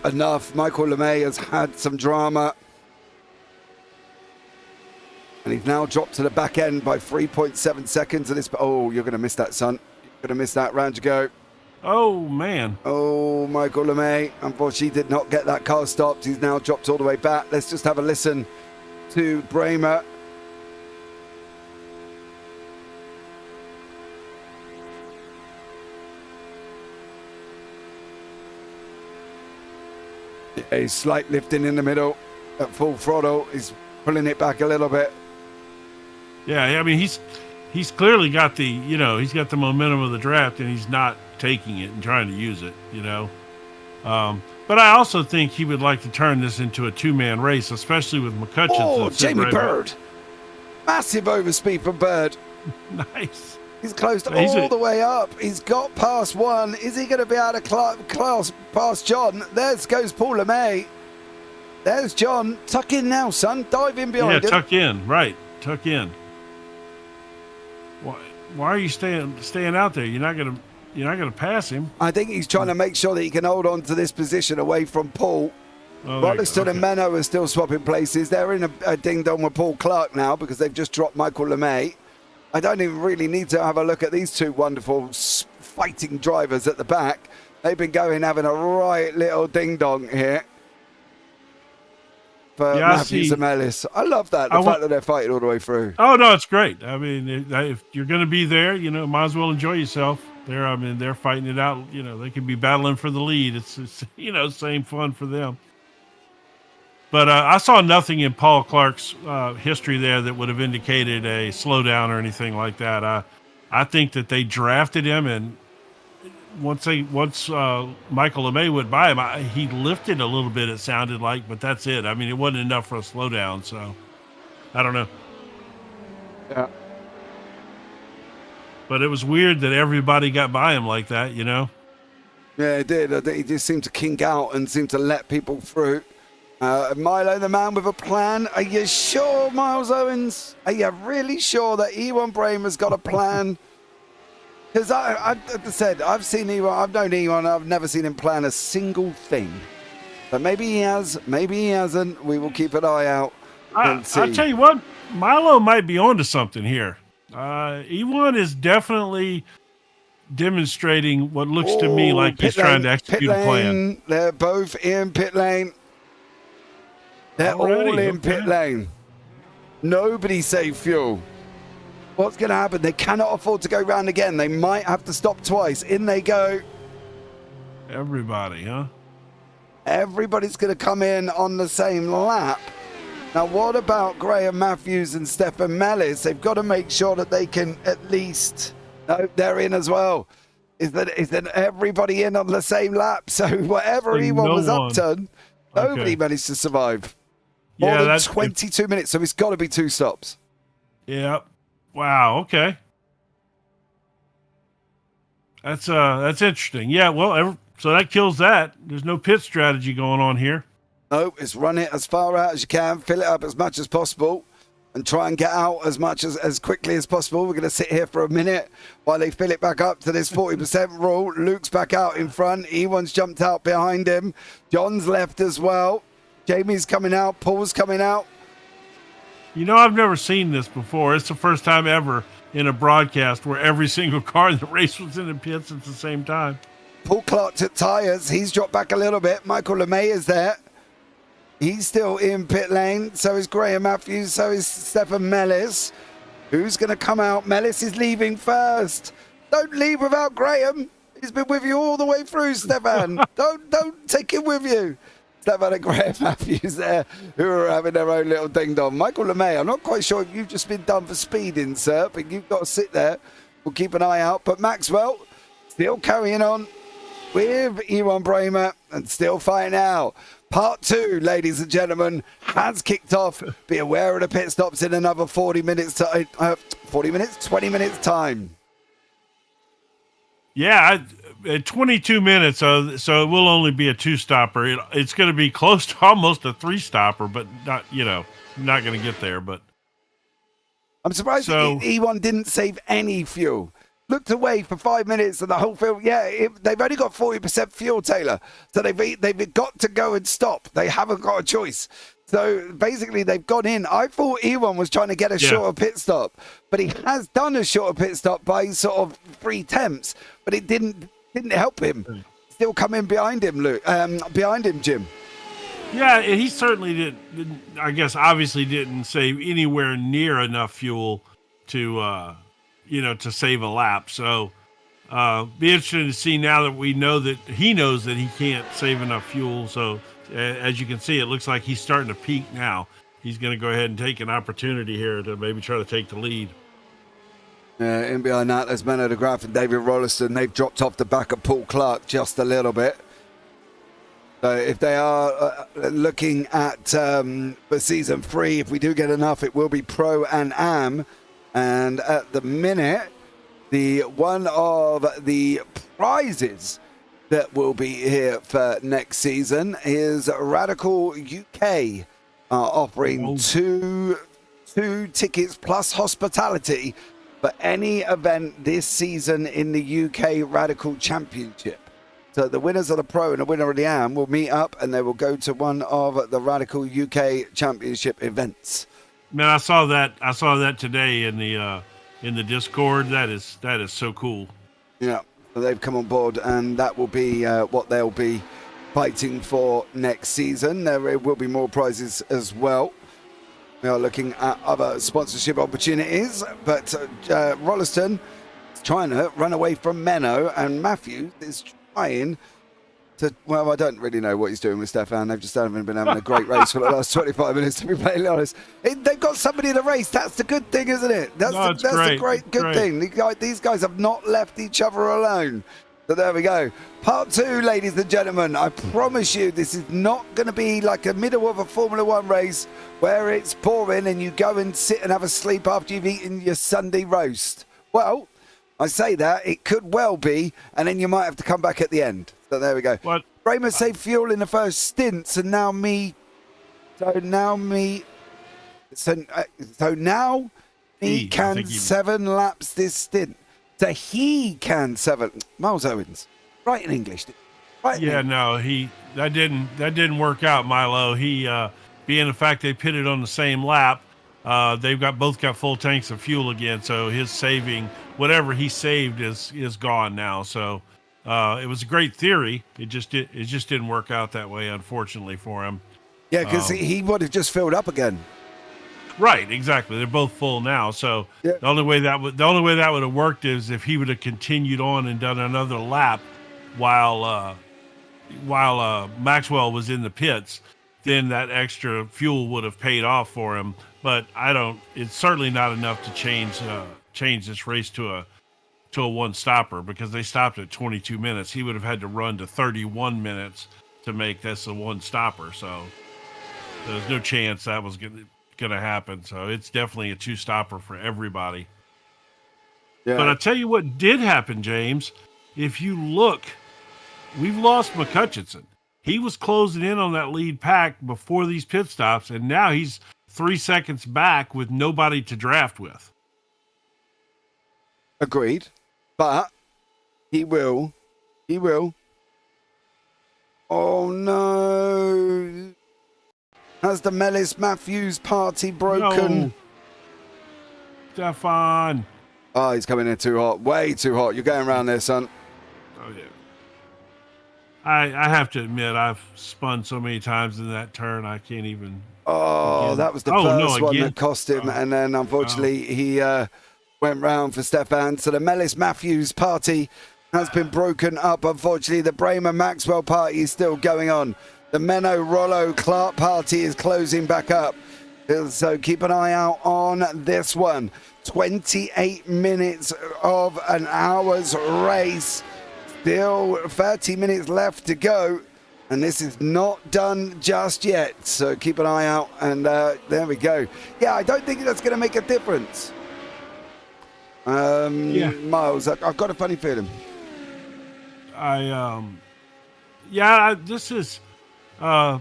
[SPEAKER 1] enough. Michael LeMay has had some drama. And he's now dropped to the back end by 3.7 seconds. And oh, you're going to miss that, son. You're going to miss that. Round you go.
[SPEAKER 2] Oh, man.
[SPEAKER 1] Oh, Michael LeMay. Unfortunately, did not get that car stopped. He's now dropped all the way back. Let's just have a listen to Bramer. A slight lifting in the middle at full throttle. He's pulling it back a little bit.
[SPEAKER 2] Yeah, I mean, he's clearly got he's got the momentum of the draft, and he's not taking it and trying to use it, But I also think he would like to turn this into a two-man race, especially with McCutcheon.
[SPEAKER 1] Oh, Jamie Bird. Massive overspeed for Bird.
[SPEAKER 2] Nice.
[SPEAKER 1] He's closed all the way up. He's got past one. Is he going to be able to past John? There goes Paul LeMay. There's John. Tuck in now, son. Dive in behind him.
[SPEAKER 2] Yeah, tuck in. Right. Tuck in. Why are you staying out there? You're not gonna pass him.
[SPEAKER 1] I think he's trying to make sure that he can hold on to this position away from Paul. Rolliston and Menno are still swapping places. They're in a ding-dong with Paul Clark now because they've just dropped Michael LeMay. I don't even really need to have a look at these two wonderful fighting drivers at the back. They've been having a right little ding-dong here for Matthews and Ellis. I love that, the fact that they're fighting all the way through.
[SPEAKER 2] Oh, no, it's great. I mean, if you're going to be there, might as well enjoy yourself. They're fighting it out. They could be battling for the lead. It's same fun for them. But I saw nothing in Paul Clark's history there that would have indicated a slowdown or anything like that. I think that they drafted him, and once Michael LeMay went by him, he lifted a little bit, it sounded like, but that's it. I mean, it wasn't enough for a slowdown, so I don't know.
[SPEAKER 1] Yeah.
[SPEAKER 2] But it was weird that everybody got by him like that,
[SPEAKER 1] Yeah, it did. I think he just seemed to kink out and seemed to let people through. Milo, the man with a plan. Are you sure, Miles Owens? Are you really sure that Ewan Bramer's got a plan? Because I said, I've seen Ewan, I've known Ewan, I've never seen him plan a single thing. But maybe he has, maybe he hasn't. We will keep an eye out and see.
[SPEAKER 2] I'll tell you what, Milo might be onto something here. Ewan is definitely demonstrating what looks to me like he's trying to execute a plan.
[SPEAKER 1] They're both in pit lane. They're all in pit lane. Nobody saved fuel. What's going to happen? They cannot afford to go round again. They might have to stop twice. In they go.
[SPEAKER 2] Everybody, huh?
[SPEAKER 1] Everybody's going to come in on the same lap. Now, what about Graham Matthews and Stefan Mellis? They've got to make sure that they can at least... No, they're in as well. Is that everybody in on the same lap? So whatever Ewan was up to, nobody managed to survive. More than 22 minutes, so it's got to be two stops.
[SPEAKER 2] Yeah. Wow. Okay. That's interesting. Yeah. Well, so that kills that. There's no pit strategy going on here.
[SPEAKER 1] No, it's run it as far out as you can, fill it up as much as possible, and try and get out as much as quickly as possible. We're going to sit here for a minute while they fill it back up to this 40% rule. Luke's back out in front. Ewan's jumped out behind him. John's left as well. Jamie's coming out. Paul's coming out.
[SPEAKER 2] You know, I've never seen this before. It's the first time ever in a broadcast where every single car in the race was in the pits at the same time.
[SPEAKER 1] Paul Clark took tyres. He's dropped back a little bit. Michael LeMay is there. He's still in pit lane. So is Graham Matthews. So is Stefan Mellis. Who's going to come out? Mellis is leaving first. Don't leave without Graham. He's been with you all the way through, Stefan. Don't take him with you. Stefan and Graham Matthews there, who are having their own little ding-dong. Michael LeMay, I'm not quite sure if you've just been done for speeding, sir, but you've got to sit there. We'll keep an eye out. But Maxwell still carrying on with Ewan Bramer and still fighting out. Part 2, ladies and gentlemen, has kicked off. Be aware of the pit stops in another 20 minutes time.
[SPEAKER 2] Yeah, 22 minutes, so it will only be a 2-stopper. It's going to be close to almost a 3-stopper, but not going to get there. But
[SPEAKER 1] I'm surprised that Ewan didn't save any fuel. Looked away for 5 minutes and the whole field. Yeah, they've only got 40% fuel, Taylor. So they've got to go and stop. They haven't got a choice. So basically, they've gone in. I thought Ewan was trying to get a shorter pit stop, but he has done a shorter pit stop by sort of 3 attempts, but it didn't help him. Still coming behind him, Luke. Behind him, Jim.
[SPEAKER 2] Yeah, he certainly didn't. I guess obviously didn't save anywhere near enough fuel to save a lap. So be interesting to see now that we know that he knows that he can't save enough fuel. So as you can see, it looks like he's starting to peak now. He's going to go ahead and take an opportunity here to maybe try to take the lead.
[SPEAKER 1] In behind that, there's Menno de Graaf and David Rolliston. They've dropped off the back of Paul Clark just a little bit. So if they are looking at for season 3, if we do get enough, it will be Pro and Am. And at the minute, one of the prizes that will be here for next season is Radical UK offering two tickets plus hospitality for any event this season in the UK Radical Championship. So the winners of the Pro and the winner of the Am will meet up and they will go to one of the Radical UK Championship events.
[SPEAKER 2] Man, I saw that today in the Discord. That is so cool.
[SPEAKER 1] Yeah, so they've come on board, and that will be what they'll be fighting for next season. There will be more prizes as well. We are looking at other sponsorship opportunities, but Rolliston is trying to run away from Menno, and Matthews is trying to, well, I don't really know what he's doing with Stefan. They've just been having a great race for the last 25 minutes, to be completely honest. They've got somebody in the race. That's the good thing, isn't it? That's the good thing. These guys have not left each other alone. So there we go. Part 2, ladies and gentlemen. I promise you, this is not going to be like a middle of a Formula 1 race where it's boring and you go and sit and have a sleep after you've eaten your Sunday roast. Well, I say that. It could well be, and then you might have to come back at the end. So there we go.
[SPEAKER 2] What?
[SPEAKER 1] Bramer saved fuel in the first stint, so now me can 7 laps this stint. So he can 7. Miles Owens, right in English. Right.
[SPEAKER 2] Yeah, no, that didn't work out, Milo. He being the fact they pitted on the same lap, they've both got full tanks of fuel again. So his saving, whatever he saved, is gone now. So. It was a great theory. It just didn't work out that way, unfortunately for him.
[SPEAKER 1] Yeah, because he would have just filled up again.
[SPEAKER 2] Right, exactly. They're both full now. So the only way that would have worked is if he would have continued on and done another lap while Maxwell was in the pits. Then that extra fuel would have paid off for him. But it's certainly not enough to change this race to a 1-stopper, because they stopped at 22 minutes. He would have had to run to 31 minutes to make this a 1-stopper. So there's no chance that was going to happen. So it's definitely a 2-stopper for everybody. Yeah. But I tell you what did happen, James. If you look, we've lost McCutcheon. he was closing in on that lead pack before these pit stops, and now he's 3 seconds back with nobody to draft with.
[SPEAKER 1] Agreed. But he will. Oh, no. Has the Mellis Matthews party broken?
[SPEAKER 2] No. Stefan.
[SPEAKER 1] Oh, he's coming in too hot. Way too hot. You're going around there, son.
[SPEAKER 2] Oh, yeah. I have to admit, I've spun so many times in that turn, I can't even.
[SPEAKER 1] Oh,
[SPEAKER 2] again.
[SPEAKER 1] that was the first one that cost him.
[SPEAKER 2] Oh.
[SPEAKER 1] And then, unfortunately, he went round for Stefan. So the Mellis Matthews party has been broken up. Unfortunately, the Bremer Maxwell party is still going on. The Menno Rollo Clark party is closing back up. So keep an eye out on this one. 28 minutes of an hour's race. Still 30 minutes left to go. And this is not done just yet. So keep an eye out. And there we go. Yeah, I don't think that's going to make a difference. Miles, I've got a funny feeling.
[SPEAKER 2] This is, I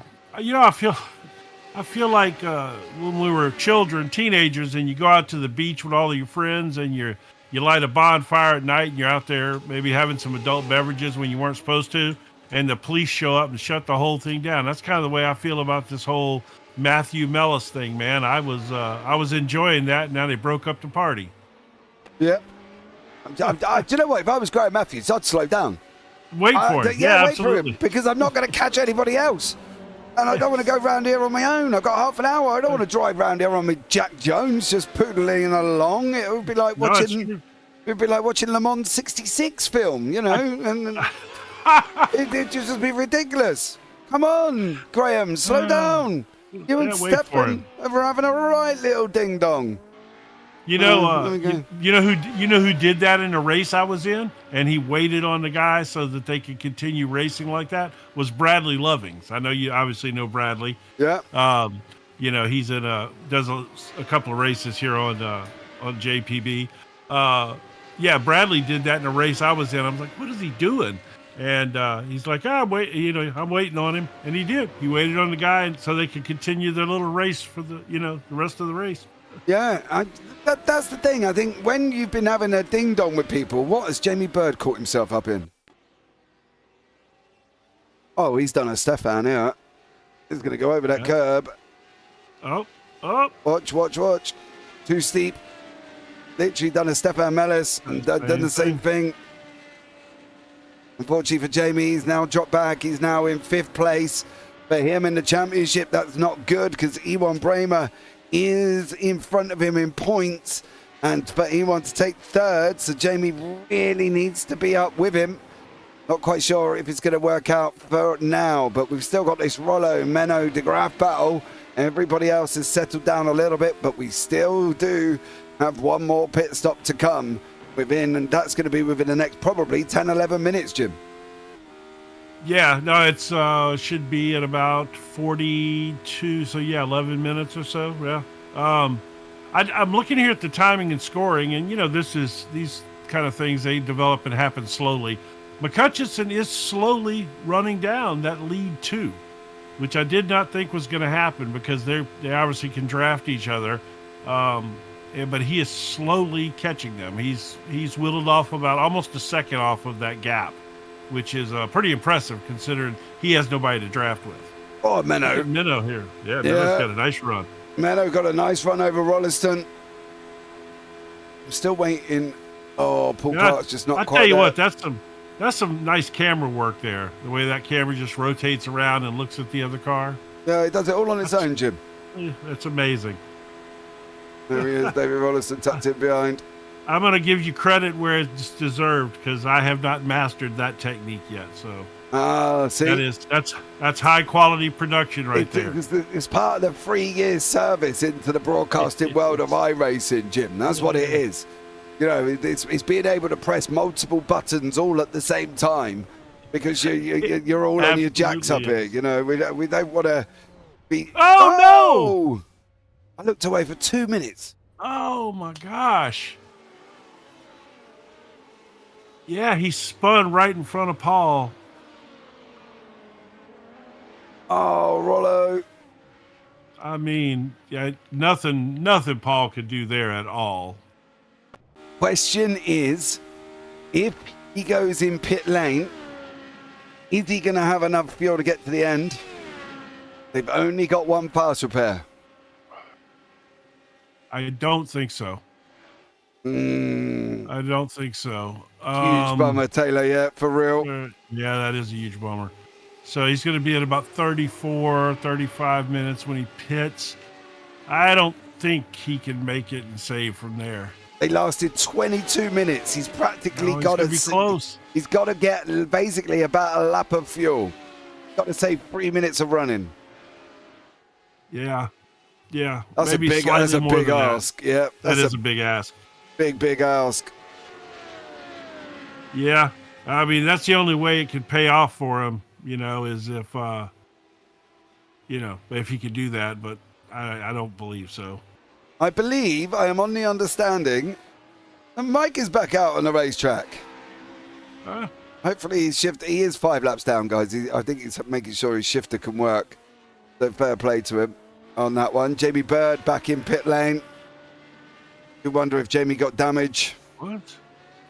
[SPEAKER 2] feel like when we were children, teenagers, and you go out to the beach with all of your friends and you light a bonfire at night and you're out there maybe having some adult beverages when you weren't supposed to, and the police show up and shut the whole thing down. That's kind of the way I feel about this whole Matthew Mellis thing, man. I was enjoying that. Now they broke up the party.
[SPEAKER 1] Yeah. Do you know what? If I was Graham Matthews, I'd slow down.
[SPEAKER 2] Wait for him. Yeah,
[SPEAKER 1] wait
[SPEAKER 2] absolutely.
[SPEAKER 1] for him, because I'm not going to catch anybody else. And I don't want to go round here on my own. I've got half an hour. I don't want to drive round here on me Jack Jones just pootling along. It would be like watching Le Mans 66 film, you know. And it'd just be ridiculous. Come on, Graham, slow down. You and Stefan are having a right little ding dong.
[SPEAKER 2] You know who did that in a race I was in, and he waited on the guy so that they could continue racing like that, was Bradley Lovings. I know you obviously know Bradley.
[SPEAKER 1] Yeah.
[SPEAKER 2] He's does a couple of races here on JPB. Bradley did that in a race I was in. I was like, what is he doing? And he's like, I'm waiting on him, and he did. He waited on the guy, and so they could continue their little race for the rest of the race.
[SPEAKER 1] Yeah, that's the thing. I think when you've been having a ding-dong with people, what has Jamie Bird caught himself up in? Oh, he's done a Stefan here. He's going to go over that curb.
[SPEAKER 2] Oh.
[SPEAKER 1] Watch. Too steep. Literally done a Stefan Mellis and done the same thing. Unfortunately for Jamie, he's now dropped back. He's now in 5th place. For him in the championship, that's not good because Ewan Bremer is in front of him in points, but he wants to take 3rd, so Jamie really needs to be up with him. Not quite sure if it's going to work out for now, but we've still got this Rollo Menno de Graaf battle. Everybody else has settled down a little bit, but we still do have one more pit stop to come and that's going to be within the next probably 10-11 minutes, Jim.
[SPEAKER 2] Yeah, no, it's should be at about 42, so 11 minutes or so. Yeah. I'm looking here at the timing and scoring, and these kind of things, they develop and happen slowly. McCutcheon is slowly running down that lead 2, which I did not think was going to happen because they obviously can draft each other. But he is slowly catching them. He's whittled off about almost a second off of that gap, which is pretty impressive considering he has nobody to draft with.
[SPEAKER 1] Oh, Menno.
[SPEAKER 2] Menno here. Yeah, Menno's got a nice run.
[SPEAKER 1] Menno got a nice run over Rolliston. I'm still waiting. Oh, Paul Clark's just not quite
[SPEAKER 2] I'll tell you
[SPEAKER 1] there.
[SPEAKER 2] what, that's some nice camera work there. The way that camera just rotates around and looks at the other car.
[SPEAKER 1] Yeah, it does it all on its own, Jim.
[SPEAKER 2] That's amazing.
[SPEAKER 1] There he is, David Rolliston tucked in behind.
[SPEAKER 2] I'm going to give you credit where it's deserved because I have not mastered that technique yet. So
[SPEAKER 1] see,
[SPEAKER 2] that's high quality production right there.
[SPEAKER 1] It's part of the 3 years service into the broadcasting world of iRacing, Jim. That's what it is. It's being able to press multiple buttons all at the same time because you're all on your jacks up here. We don't want to be.
[SPEAKER 2] Oh no!
[SPEAKER 1] I looked away for 2 minutes.
[SPEAKER 2] Oh my gosh. Yeah, he spun right in front of Paul.
[SPEAKER 1] Oh, Rollo.
[SPEAKER 2] I mean, yeah, nothing Paul could do there at all.
[SPEAKER 1] Question is, if he goes in pit lane, is he going to have enough fuel to get to the end? They've only got one pass repair.
[SPEAKER 2] I don't think so. I don't think so.
[SPEAKER 1] Huge bummer, Taylor, yeah, for real.
[SPEAKER 2] Yeah, that is a huge bummer. So he's going to be at about 34, 35 minutes when he pits. I don't think he can make it and save from there.
[SPEAKER 1] They lasted 22 minutes. He's practically got to
[SPEAKER 2] be close.
[SPEAKER 1] He's got to get basically about a lap of fuel. Got to save 3 minutes of running.
[SPEAKER 2] Yeah.
[SPEAKER 1] That's a big ask. Yeah,
[SPEAKER 2] that is a big ask.
[SPEAKER 1] Big ask.
[SPEAKER 2] Yeah, I mean that's the only way it could pay off for him. Is if if he could do that, but I don't believe so.
[SPEAKER 1] I believe I am on the understanding that Mike is back out on the racetrack. Hopefully he is 5 laps down, guys. I think he's making sure his shifter can work. So fair play to him on that one. Jamie Bird back in pit lane. You wonder if Jamie got damage.
[SPEAKER 2] What?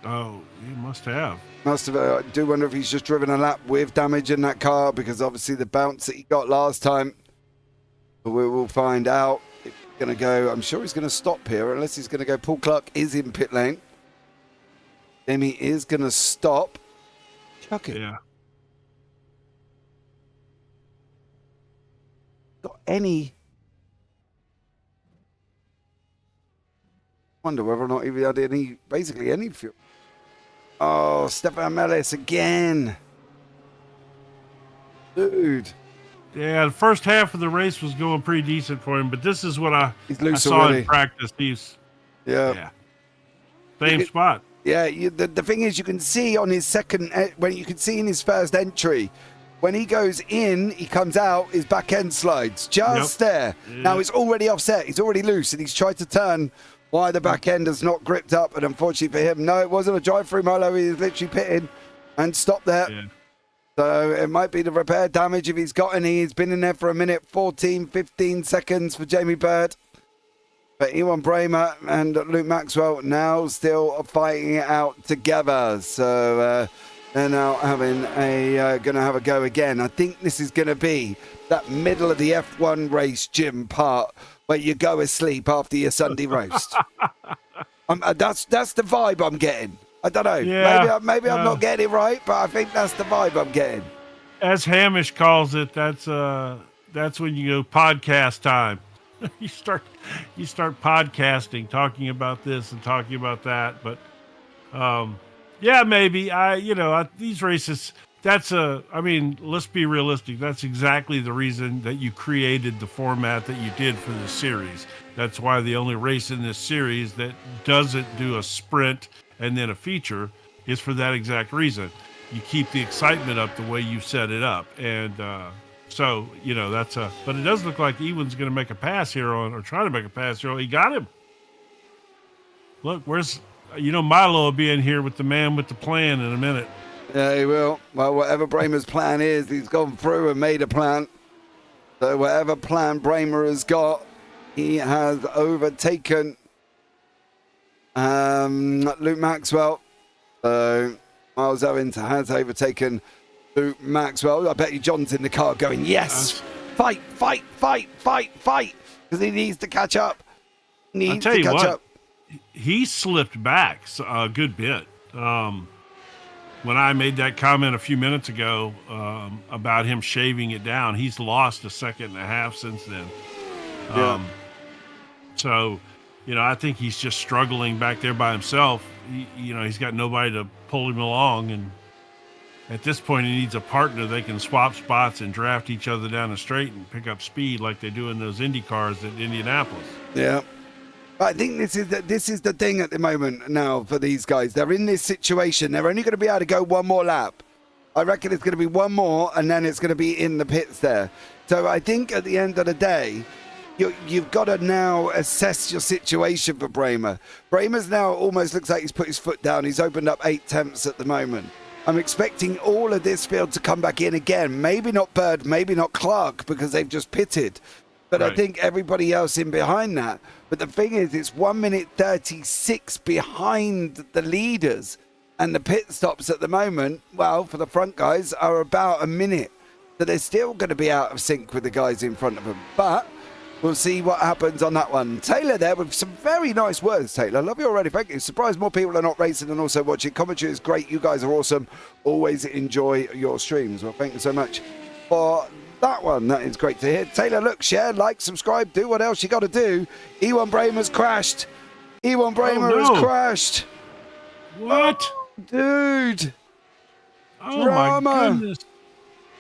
[SPEAKER 2] Oh, he must have.
[SPEAKER 1] I do wonder if he's just driven a lap with damage in that car, because obviously the bounce that he got last time. But we will find out. If he's going to go, I'm sure he's going to stop here, unless he's going to go. Paul Clark is in pit lane. Jamie is going to stop. Chuck it.
[SPEAKER 2] Yeah.
[SPEAKER 1] Got any... Wonder whether or not he had any fuel. Oh, Stefan Mellis again. Dude.
[SPEAKER 2] Yeah, the first half of the race was going pretty decent for him, but this is what I saw
[SPEAKER 1] already
[SPEAKER 2] in practice.
[SPEAKER 1] Yeah.
[SPEAKER 2] Same spot.
[SPEAKER 1] Yeah, the thing is, you can see on his when you can see in his first entry, when he goes in, he comes out, his back end slides just there. Yep. Now it's already offset, he's already loose, and he's tried to turn why the back end has not gripped up, and unfortunately for him, no, it wasn't a drive-through, Milo. He was literally pitting and stopped there. Yeah. So it might be the repair damage if he's got any. He's been in there for a minute, 14, 15 seconds for Jamie Bird. But Ewan Bramer and Luke Maxwell now still fighting it out together. So they're now going to have a go again. I think this is going to be that middle of the F1 race, Jim, part where you go asleep after your Sunday roast. That's the vibe I'm getting. I don't know. Yeah, maybe I'm not getting it right, but I think that's the vibe I'm getting.
[SPEAKER 2] As Hamish calls it, that's when you go podcast time. you start podcasting, talking about this and talking about that. But maybe these races. Let's be realistic. That's exactly the reason that you created the format that you did for this series. That's why the only race in this series that doesn't do a sprint and then a feature is for that exact reason. You keep the excitement up the way you set it up. And but it does look like Ewan's going to make a pass here or try to make a pass here. He got him. Look, where's, Milo will be in here with the man with the plan in a minute.
[SPEAKER 1] Yeah, he will. Well, whatever Bramer's plan is, he's gone through and made a plan. So whatever plan Bramer has got, he has overtaken Luke Maxwell. So Miles Owens has overtaken Luke Maxwell. I bet you John's in the car going, yes, fight, because he needs to catch up.
[SPEAKER 2] He slipped back a good bit. When I made that comment a few minutes ago about him shaving it down, he's lost a second and a half since then. So, I think he's just struggling back there by himself. He's got nobody to pull him along. And at this point, he needs a partner. They can swap spots and draft each other down the straight and pick up speed like they do in those Indy cars at Indianapolis.
[SPEAKER 1] Yeah. I think this is the thing at the moment now for these guys. They're in this situation. They're only going to be able to go one more lap. I reckon it's going to be one more, and then it's going to be in the pits there. So I think at the end of the day, you've got to now assess your situation for Bramer. Bramer's now almost looks like he's put his foot down. He's opened up 8 temps at the moment. I'm expecting all of this field to come back in again. Maybe not Bird, maybe not Clark, because they've just pitted. But I think everybody else in behind that. But the thing is, it's 1 minute 36 behind the leaders. And the pit stops at the moment, well, for the front guys, are about a minute. So they're still going to be out of sync with the guys in front of them. But we'll see what happens on that one. Taylor there with some very nice words, Taylor. Love you already. Thank you. Surprised more people are not racing and also watching. Commentary is great. You guys are awesome. Always enjoy your streams. Well, thank you so much for that one. That is great to hear. Taylor, look, share, like, subscribe, do what else you got to do. E1 Bramer's crashed. E1 Bramer has crashed.
[SPEAKER 2] What?
[SPEAKER 1] Oh, dude.
[SPEAKER 2] Oh,
[SPEAKER 1] Drama.
[SPEAKER 2] my goodness.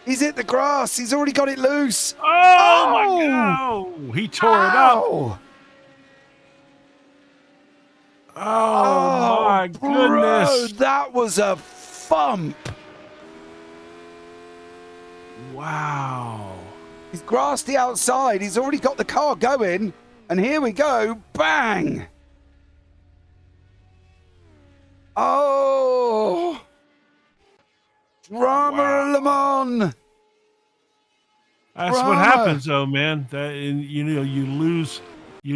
[SPEAKER 1] He's hit the grass. He's already got it loose.
[SPEAKER 2] Oh, my God. He tore it up. Oh, my goodness.
[SPEAKER 1] Bro, that was a thump.
[SPEAKER 2] Wow.
[SPEAKER 1] He's grassed the outside. He's already got the car going. And here we go. Bang. Oh. Drama at Le Mans.
[SPEAKER 2] That's what happens, though, man. That you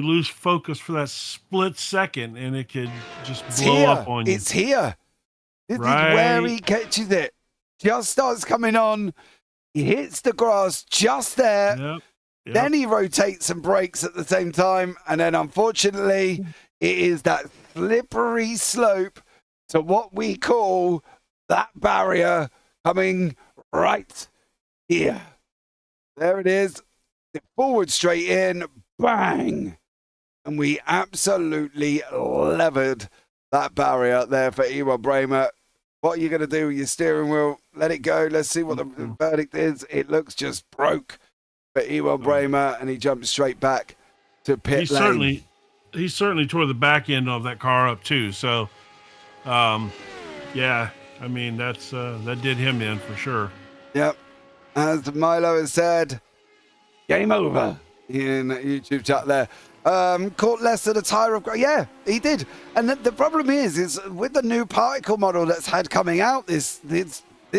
[SPEAKER 2] lose focus for that split second, and it could just blow up on you.
[SPEAKER 1] It's here. This is where he catches it. Just starts coming on. He hits the grass just there.
[SPEAKER 2] Yep.
[SPEAKER 1] Then he rotates and brakes at the same time. And then, unfortunately, it is that slippery slope to what we call that barrier coming right here. There it is. Forward straight in. Bang. And we absolutely levered that barrier there for E1 Bramer. What are you going to do with your steering wheel? Let it go. Let's see what the verdict is. It looks just broke for E1 Bramer, and he jumped straight back to pit lane.
[SPEAKER 2] He certainly tore the back end of that car up too. So, yeah, I mean that did him in for sure.
[SPEAKER 1] Yep. As Milo has said, game over in YouTube chat there. Caught less than a tire of... Yeah, he did. And the problem is with the new particle model that's had coming out this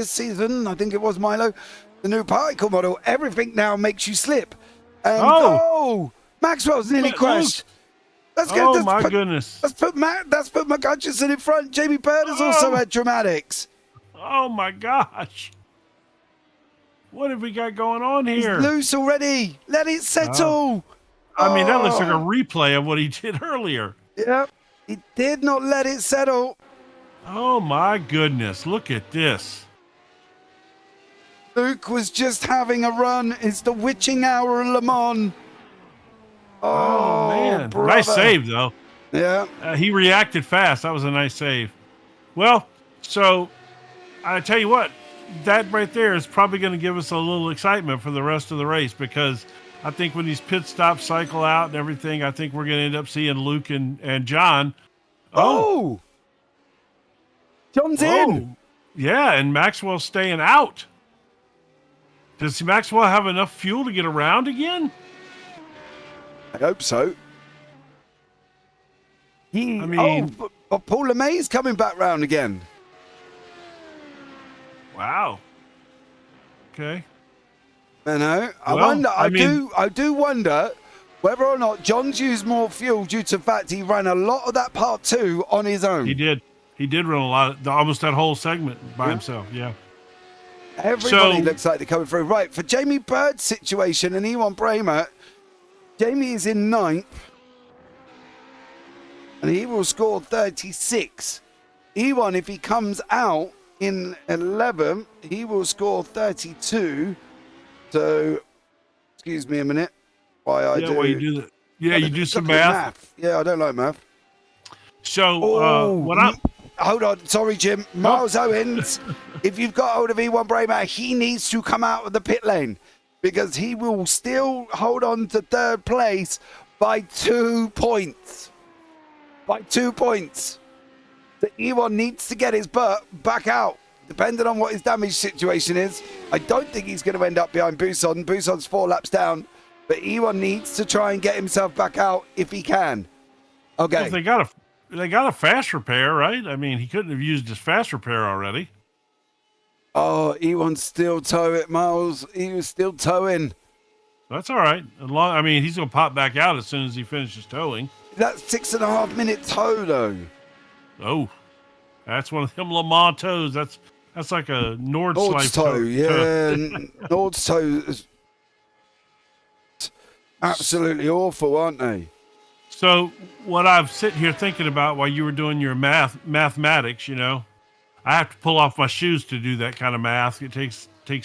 [SPEAKER 1] season, I think it was, Milo, the new particle model, everything now makes you slip. And, Maxwell's nearly crashed. That's good.
[SPEAKER 2] Oh, my goodness.
[SPEAKER 1] Let's put McHutchison in front. Jamie Bird has also had dramatics.
[SPEAKER 2] Oh, my gosh. What have we got going on here?
[SPEAKER 1] He's loose already. Let it settle.
[SPEAKER 2] I mean, that looks like a replay of what he did earlier.
[SPEAKER 1] Yep. He did not let it settle.
[SPEAKER 2] Oh, my goodness. Look at this.
[SPEAKER 1] Luke was just having a run. It's the witching hour in Le Mans.
[SPEAKER 2] Oh man.
[SPEAKER 1] Brother.
[SPEAKER 2] Nice save, though.
[SPEAKER 1] Yeah.
[SPEAKER 2] He reacted fast. That was a nice save. Well, so I tell you what, that right there is probably going to give us a little excitement for the rest of the race, because I think when these pit stops cycle out and everything, I think we're going to end up seeing Luke and John.
[SPEAKER 1] Oh! John's in!
[SPEAKER 2] Yeah, and Maxwell's staying out. Does Maxwell have enough fuel to get around again?
[SPEAKER 1] I hope so. But Paul LeMay's coming back round again.
[SPEAKER 2] Wow. Okay.
[SPEAKER 1] I know. I do wonder whether or not John's used more fuel due to the fact he ran a lot of that part 2 on his own.
[SPEAKER 2] He did. He did run a lot, almost that whole segment by himself. Yeah.
[SPEAKER 1] Everybody looks like they're coming through. Right, for Jamie Bird's situation and E1 Bramer, Jamie is in 9th. And he will score 36. E1, if he comes out in 11th, he will score 32. So, excuse me a minute.
[SPEAKER 2] Well, you do that. Yeah, you do some math.
[SPEAKER 1] Yeah, I don't like math.
[SPEAKER 2] So,
[SPEAKER 1] hold on. Sorry, Jim. Miles Owens, if you've got hold of E1 Bramer, he needs to come out of the pit lane, because he will still hold on to 3rd place by 2 points. By 2 points. The E1 needs to get his butt back out, depending on what his damage situation is. I don't think he's going to end up behind Buson. Buson's 4 laps down, but E1 needs to try and get himself back out if he can. Okay.
[SPEAKER 2] Well, they got a fast repair, right? I mean, he couldn't have used his fast repair already.
[SPEAKER 1] Oh, E1's still towing, Miles. He was still towing.
[SPEAKER 2] That's all right. I mean, he's going to pop back out as soon as he finishes towing.
[SPEAKER 1] That's 6.5 minute tow, though.
[SPEAKER 2] Oh, that's one of them Le Mans tows. That's like a
[SPEAKER 1] Nord's tow, yeah. Nord's tow is absolutely awful, aren't they?
[SPEAKER 2] So what I've sitting here thinking about while you were doing your mathematics, you know, I have to pull off my shoes to do that kind of math. It takes 10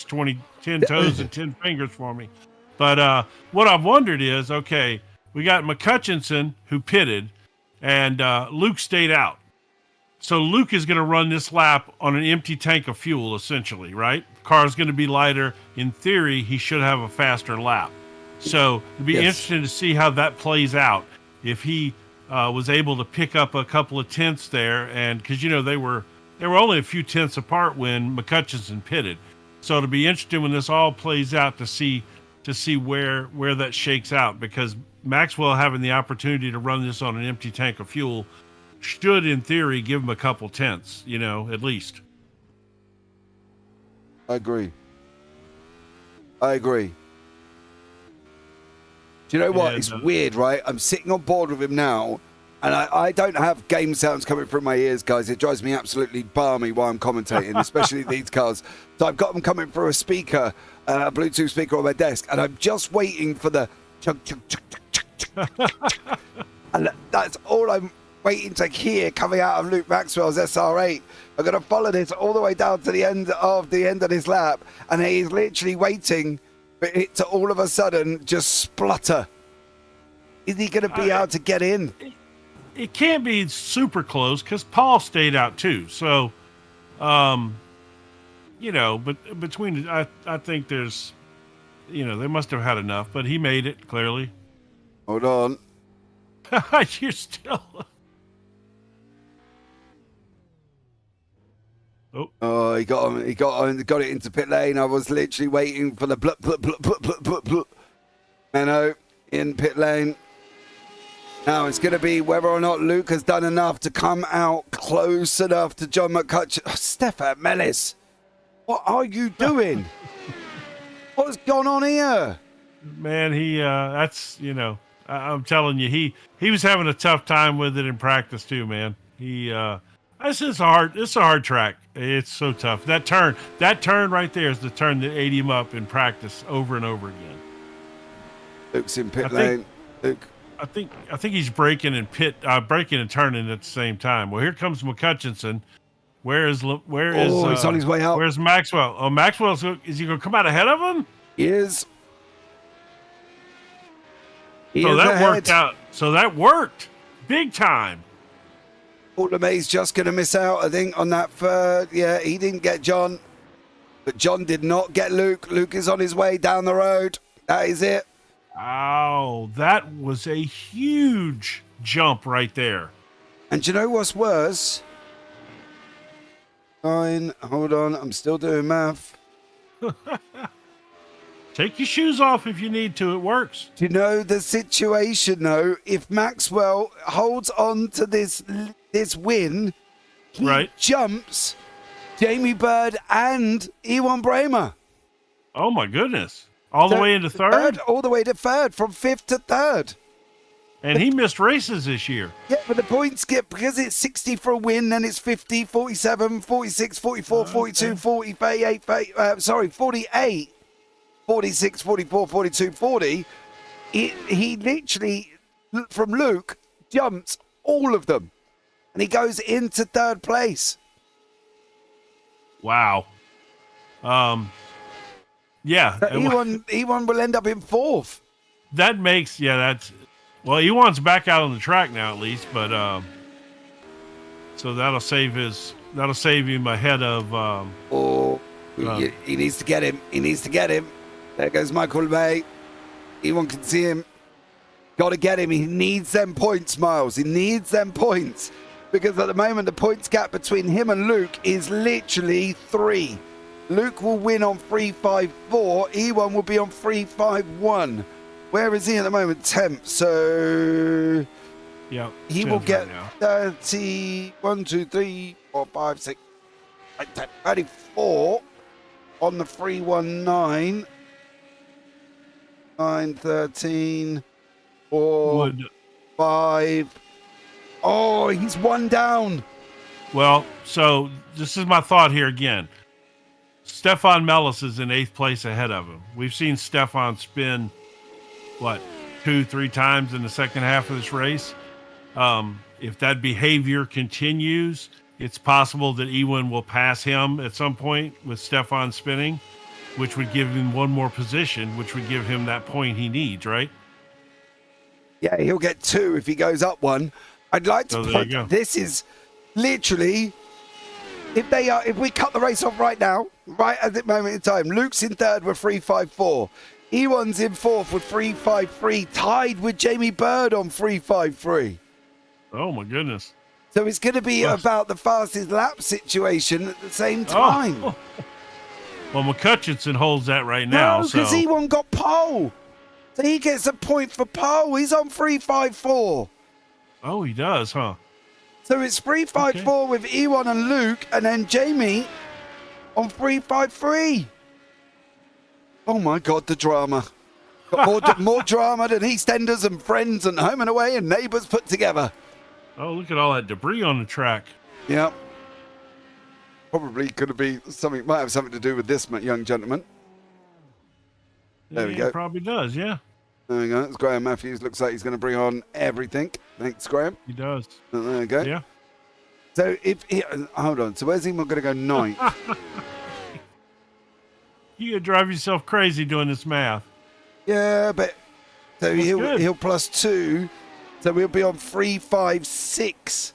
[SPEAKER 2] toes and 10 fingers for me. But what I've wondered is, okay, we got McCutcheon who pitted, and Luke stayed out. So Luke is going to run this lap on an empty tank of fuel, essentially, right? Car's going to be lighter. In theory, he should have a faster lap. So it'd be interesting to see how that plays out. If he was able to pick up a couple of tenths there, and because they were only a few tenths apart when McCutcheon pitted. So it'll be interesting when this all plays out to see where that shakes out, because Maxwell having the opportunity to run this on an empty tank of fuel should, in theory, give him a couple tenths, at least.
[SPEAKER 1] I agree. Do you know what? It's weird, right? I'm sitting on board with him now, and I don't have game sounds coming through my ears, guys. It drives me absolutely balmy while I'm commentating, especially these cars. So I've got them coming through a speaker, a Bluetooth speaker on my desk, and I'm just waiting for the chug, chug, chug, chug, chug, chug, chug. And that's all I'm waiting to hear coming out of Luke Maxwell's SR8. I'm going to follow this all the way down to the end of this lap, and he's literally waiting for it to all of a sudden just splutter. Is he going to be able to get in?
[SPEAKER 2] It can't be super close because Paul stayed out too. So, but between, I think there's, they must have had enough, but he made it clearly.
[SPEAKER 1] Hold on.
[SPEAKER 2] You're still.
[SPEAKER 1] Oh, he got it into pit lane. I was literally waiting for the blup, blup, blup, blup, blup, blup, blup. Menno in pit lane. Now it's going to be whether or not Luke has done enough to come out close enough to John McCutcheon. Oh, Stefan Mellis, what are you doing? What's gone on here?
[SPEAKER 2] Man, that's, I'm telling you, he was having a tough time with it in practice too, man. It's a hard track. It's so tough. That turn right there is the turn that ate him up in practice over and over again.
[SPEAKER 1] Luke's in pit lane. Luke.
[SPEAKER 2] I think he's braking and turning at the same time. Well, here comes McCutcheon. Where is
[SPEAKER 1] he's on his way out.
[SPEAKER 2] Where's Maxwell? Oh, is he going to come out ahead of him?
[SPEAKER 1] He is.
[SPEAKER 2] Worked out. So that worked big time.
[SPEAKER 1] May's just going to miss out, I think, on that third. Yeah, he didn't get John, but John did not get Luke. Luke is on his way down the road. That is it.
[SPEAKER 2] Oh, that was a huge jump right there.
[SPEAKER 1] And do you know what's worse? Fine, hold on. I'm still doing math.
[SPEAKER 2] Take your shoes off if you need to. It works.
[SPEAKER 1] Do you know the situation, though? If Maxwell holds on to this win, he jumps Jamie Bird and Ewan Bramer.
[SPEAKER 2] Oh, my goodness. All the way into third?
[SPEAKER 1] All the way to third, from fifth to third.
[SPEAKER 2] And he missed races this year.
[SPEAKER 1] Yeah, but the points get, because it's 60 for a win, then it's 50, 47, 46, 44, 42, 48, 48, 46, 44, 42, 40. He literally, from Luke, jumps all of them. And he goes into third place.
[SPEAKER 2] Wow. Yeah.
[SPEAKER 1] Ewan will end up in fourth.
[SPEAKER 2] That makes, Ewan's back out on the track now at least, but so that'll save him ahead of
[SPEAKER 1] he needs to get him. There goes Michael May. Ewan can see him. Got to get him. He needs them points, Miles. He needs them points. Because at the moment, the points gap between him and Luke is literally 3. Luke will win on 3.54. Ewan will be on 3.51. Where is he at the moment? 10th. So he will get 30. 1, 2, 3, 4, 5, 6, 10, 34. on the 319. 9:13. 4,
[SPEAKER 2] Would
[SPEAKER 1] 5. Oh, he's one down.
[SPEAKER 2] Well, so this is my thought here again. Stefan Mellis is in 8th place ahead of him. We've seen Stefan spin, 2-3 times in the second half of this race. If that behavior continues, it's possible that Ewan will pass him at some point with Stefan spinning, which would give him one more position, which would give him that point he needs, right?
[SPEAKER 1] Yeah, he'll get 2 if he goes up 1. I'd like to point, this is literally, if we cut the race off right now, right at the moment in time, Luke's in 3rd with 3:54. Ewan's in 4th with 3:53, tied with Jamie Bird on 3:53.
[SPEAKER 2] Oh my goodness.
[SPEAKER 1] So it's going to be about the fastest lap situation at the same time.
[SPEAKER 2] Oh. Well, McCutcheon holds that right now.
[SPEAKER 1] No, because Ewan got pole. So he gets a point for pole. He's on 3:54.
[SPEAKER 2] Oh, he does, huh?
[SPEAKER 1] So it's 3:54 with Ewan and Luke, and then Jamie on 3:53. Oh my God, the drama. Got more drama than EastEnders and Friends and Home and Away and Neighbours put together.
[SPEAKER 2] Oh, look at all that debris on the track.
[SPEAKER 1] Yeah. Probably could be something, might have something to do with this young gentleman. There we go.
[SPEAKER 2] It probably does, yeah.
[SPEAKER 1] There we go. It's Graham Matthews. Looks like he's going to bring on everything. Thanks, Graham.
[SPEAKER 2] He does.
[SPEAKER 1] There we go.
[SPEAKER 2] Yeah.
[SPEAKER 1] So hold on. So where's he going to go 9th?
[SPEAKER 2] You could drive yourself crazy doing this math.
[SPEAKER 1] Yeah, but so he'll plus 2. So we'll be on 3:56.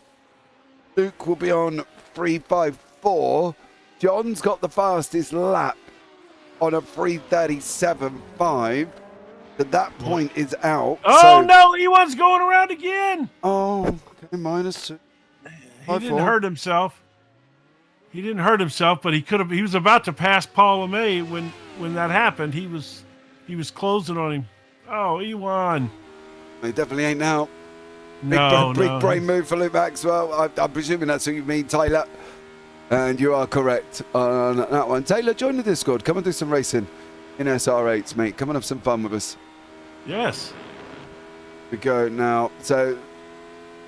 [SPEAKER 1] Luke will be on 3:54. John's got the fastest lap on a 3:37.5. So that point is out.
[SPEAKER 2] Oh no, Ewan's going around again.
[SPEAKER 1] Oh, okay, -2.
[SPEAKER 2] He didn't hurt himself. He didn't hurt himself, but he could have. He was about to pass Paul LeMay when that happened. He was closing on him. Oh, Ewan.
[SPEAKER 1] He definitely ain't now. Big brain move for Luke Maxwell. I'm presuming that's who you mean, Taylor. And you are correct on that one. Taylor, join the Discord. Come and do some racing in SR8s, mate. Come and have some fun with us.
[SPEAKER 2] Yes.
[SPEAKER 1] We go now. So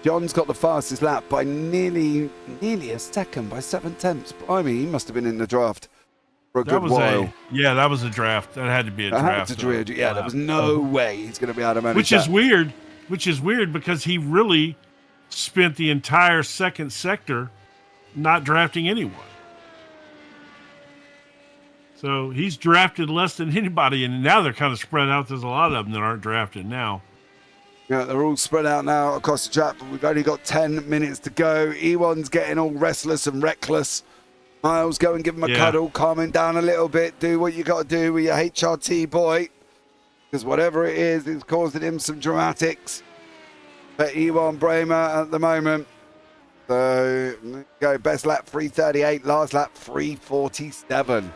[SPEAKER 1] John's got the fastest lap by nearly a second, by 7/10. I mean, he must have been in the draft for a good while.
[SPEAKER 2] That was a draft. That had to be a draft.
[SPEAKER 1] There was no way he's going to be able to manage
[SPEAKER 2] Which is weird because he really spent the entire second sector not drafting anyone. So he's drafted less than anybody, and now they're kind of spread out. There's a lot of them that aren't drafted now.
[SPEAKER 1] Yeah, they're all spread out now across the track, but we've only got 10 minutes to go. Ewan's getting all restless and reckless. Miles, go and give him a cuddle, calm him down a little bit. Do what you got to do with your HRT boy, because whatever it is, it's causing him some dramatics. But Ewan Bramer at the moment. So, go best lap 3:38, last lap 3:47.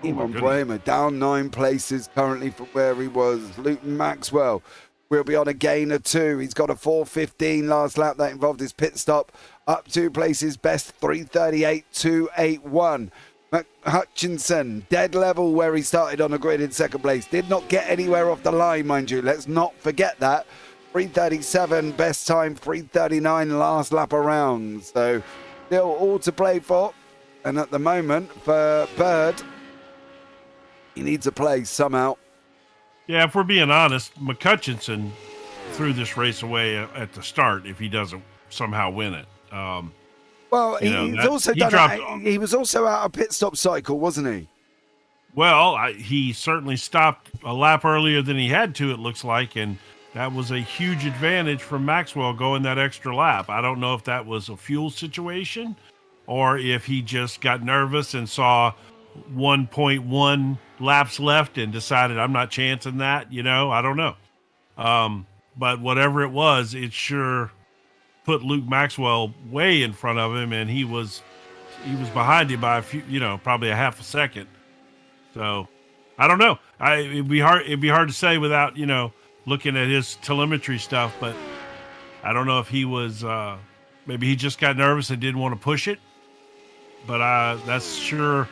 [SPEAKER 1] Ewan Bramer down 9 places currently from where he was. Luke Maxwell will be on a gain of 2. He's got a 4:15 last lap. That involved his pit stop. Up 2 places, best 3:38.281. Hutchinson, dead level where he started on the grid in second place. Did not get anywhere off the line, mind you. Let's not forget that. 3:37, best time 3:39 last lap around. So still all to play for. And at the moment, for Bird, he needs a place somehow.
[SPEAKER 2] Yeah, if we're being honest, McCutcheon threw this race away at the start if he doesn't somehow win it.
[SPEAKER 1] Well, he was also out of pit stop cycle, wasn't he?
[SPEAKER 2] Well, he certainly stopped a lap earlier than he had to, it looks like, and that was a huge advantage for Maxwell going that extra lap. I don't know if that was a fuel situation or if he just got nervous and saw 1.1 laps left and decided I'm not chancing that, I don't know. But whatever it was, it sure put Luke Maxwell way in front of him, and he was behind him by a few, probably a half a second. So I don't know. It'd be hard to say without, looking at his telemetry stuff, but I don't know if he was, maybe he just got nervous and didn't want to push it, but that's sure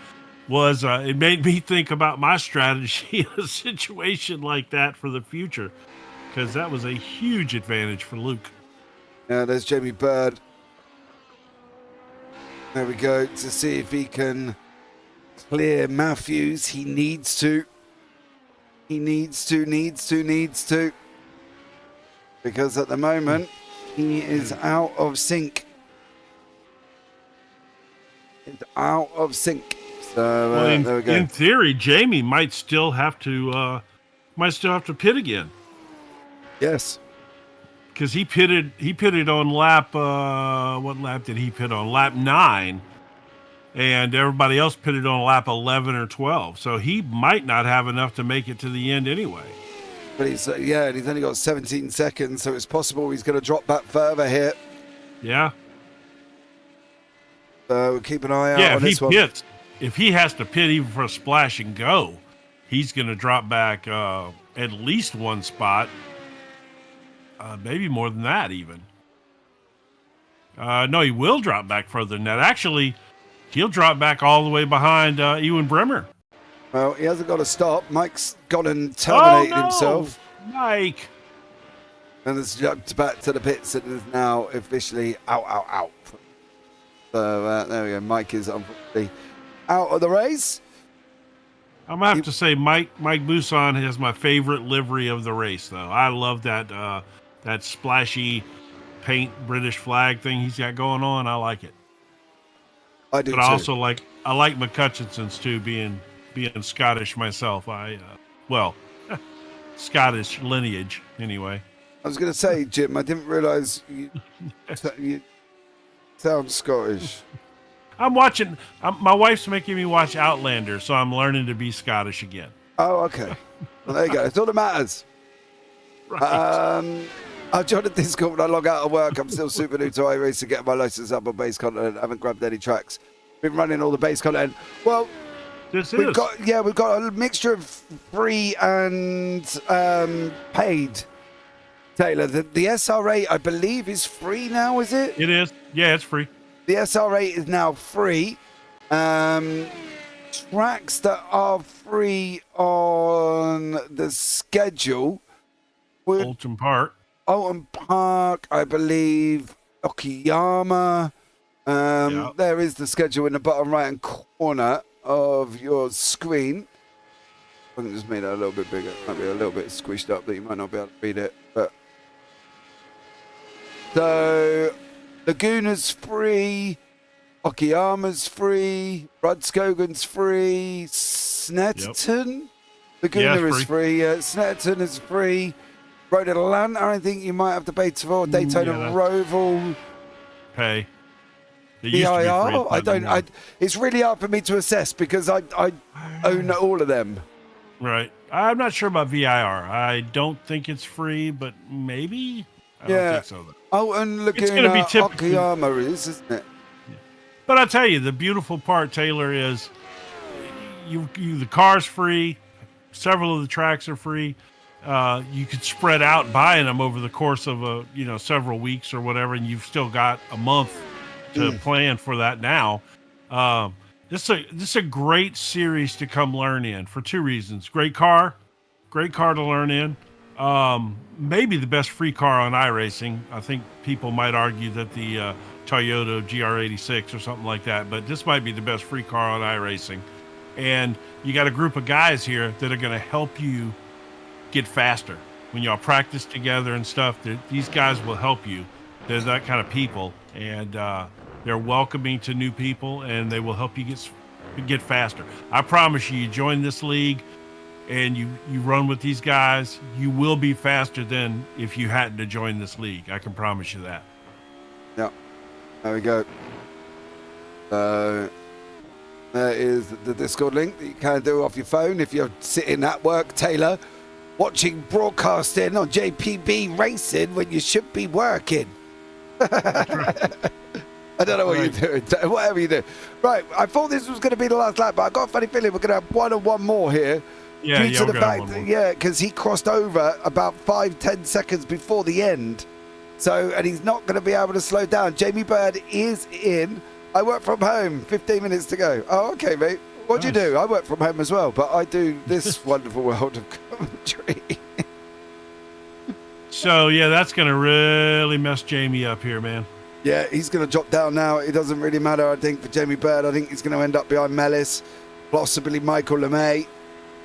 [SPEAKER 2] was it made me think about my strategy in a situation like that for the future, because that was a huge advantage for Luke.
[SPEAKER 1] Yeah, there's Jamie Bird. There we go, to see if he can clear Matthews. He needs to. He needs to. Because at the moment, he is out of sync. It's out of sync. So there we go.
[SPEAKER 2] In theory, Jamie might still have to pit again.
[SPEAKER 1] Yes.
[SPEAKER 2] Because he pitted on lap, what lap did he pit on? Lap 9. And everybody else pitted on lap 11 or 12. So he might not have enough to make it to the end anyway.
[SPEAKER 1] But he's only got 17 seconds, so it's possible he's going to drop back further here.
[SPEAKER 2] Yeah.
[SPEAKER 1] So keep an eye out on this one.
[SPEAKER 2] If he has to pit even for a splash and go, he's going to drop back at least one spot. Maybe more than that even. No, he will drop back further than that. Actually, he'll drop back all the way behind Ewan Bremer.
[SPEAKER 1] Well, he hasn't got to stop. Mike's gone and terminated himself.
[SPEAKER 2] Mike.
[SPEAKER 1] And it's jumped back to the pits and is now officially out. So there we go. Mike is unfortunately out of the race.
[SPEAKER 2] I'm going to have to say Mike Buson has my favorite livery of the race, though. I love that splashy paint British flag thing he's got going on. I like it.
[SPEAKER 1] I do,
[SPEAKER 2] but
[SPEAKER 1] too.
[SPEAKER 2] I also like McCutcheonson's too, being Scottish myself. Scottish lineage anyway.
[SPEAKER 1] I was going to say, Jim, I didn't realise you sound Scottish.
[SPEAKER 2] My wife's making me watch Outlander, so I'm learning to be Scottish again.
[SPEAKER 1] Oh, okay. Well, there you go. It's all that matters.
[SPEAKER 2] Right.
[SPEAKER 1] I've joined the Discord when I log out of work. I'm still super new to iRacing, getting my license up on base content. I haven't grabbed any tracks. Been running all the base content. Well, we've got a mixture of free and paid. Taylor, the SR8, I believe, is free now, is it?
[SPEAKER 2] It is. Yeah, it's free.
[SPEAKER 1] The SR8 is now free. Tracks that are free on the schedule would
[SPEAKER 2] Alton Park,
[SPEAKER 1] I believe, Okayama. There is the schedule in the bottom right-hand corner of your screen. I can just make that a little bit bigger. It might be a little bit squished up that you might not be able to read it. But so Laguna's free, Okayama's free, Rudskogan's free, Snetterton. Laguna is free. Snetterton is free. Road Atlanta, I think you might have to pay for. Daytona Roval.
[SPEAKER 2] Pay.
[SPEAKER 1] BIR? It's really hard for me to assess because I own all of them.
[SPEAKER 2] Right. I'm not sure about VIR. I don't think it's free, but maybe. I don't think so.
[SPEAKER 1] Oh, and Laguna Okayama is, isn't it?
[SPEAKER 2] Yeah. But I'll tell you, the beautiful part, Taylor, is the car's free. Several of the tracks are free. You could spread out buying them over the course of several weeks or whatever, and you've still got a month to plan for that now. This is a great series to come learn in for two reasons. Great car to learn in. Maybe the best free car on iRacing. I think people might argue that the Toyota GR86 or something like that, but this might be the best free car on iRacing. And you got a group of guys here that are going to help you get faster. When y'all practice together and stuff, these guys will help you. They're that kind of people, and they're welcoming to new people, and they will help you get faster. I promise you join this league and you run with these guys, you will be faster than if you hadn't to join this league. I can promise you that.
[SPEAKER 1] Yeah, there we go. There is the Discord link that you can do off your phone if you're sitting at work, Taylor, watching broadcasting on JPB Racing when you should be working. I don't know what you're doing. Whatever you do. Right, I thought this was going to be the last lap, but I got a funny feeling we're going to have one more here.
[SPEAKER 2] Yeah,
[SPEAKER 1] due to the fact that, because he crossed over about 5-10 seconds before the end. So, and he's not going to be able to slow down. Jamie Bird is in. I work from home. 15 minutes to go. Oh, okay, mate. What do you do? I work from home as well, but I do this wonderful world of commentary.
[SPEAKER 2] So, yeah, that's going to really mess Jamie up here, man.
[SPEAKER 1] Yeah, he's going to drop down now. It doesn't really matter, I think, for Jamie Bird. I think he's going to end up behind Mellis, possibly Michael LeMay.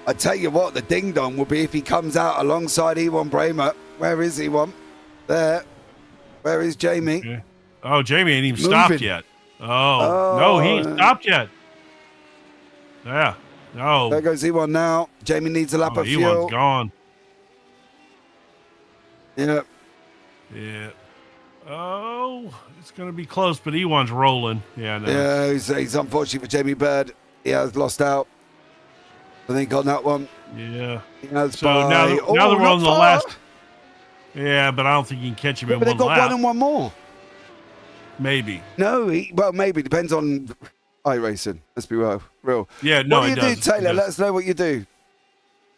[SPEAKER 1] I tell you what, the ding-dong will be if he comes out alongside Ewan Bramer. Where is Ewan? There. Where is Jamie?
[SPEAKER 2] Okay. Oh, Jamie ain't even stopped yet. Oh, no, he ain't stopped yet. Yeah. No.
[SPEAKER 1] There goes Ewan now. Jamie needs a lap of fuel.
[SPEAKER 2] Ewan's gone.
[SPEAKER 1] Yeah.
[SPEAKER 2] Yeah. Oh, it's going to be close, but Ewan's rolling. Yeah, no.
[SPEAKER 1] Yeah, he's unfortunate for Jamie Bird. He has lost out, I think, on that one.
[SPEAKER 2] Yeah.
[SPEAKER 1] So
[SPEAKER 2] now that we're on the last. Yeah, but I don't think you can catch him in one lap.
[SPEAKER 1] But they've got one and one more.
[SPEAKER 2] Maybe.
[SPEAKER 1] No, maybe. Depends on iRacing. Let's be real.
[SPEAKER 2] Yeah, no,
[SPEAKER 1] what do you do, Taylor? Let us know what you do.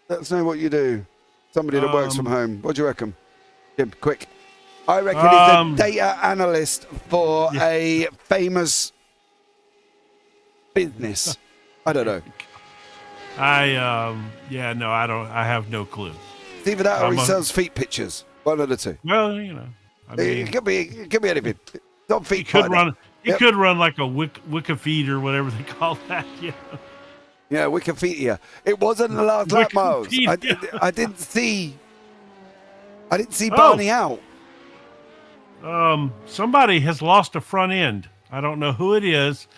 [SPEAKER 1] Let us know what you do. Somebody that works from home. What do you reckon? Jim, quick. I reckon he's a data analyst for a famous business. I don't know.
[SPEAKER 2] I have no clue.
[SPEAKER 1] It's either that or he sells feet pictures. One of the two.
[SPEAKER 2] Well, you know, I mean,
[SPEAKER 1] it could be anything. Not feet.
[SPEAKER 2] He could run. He could run like a Wikifeed or whatever they call that. Yeah.
[SPEAKER 1] Yeah, Wikipedia. It wasn't the last lap, Miles. I didn't see Barney out.
[SPEAKER 2] Somebody has lost a front end. I don't know who it is.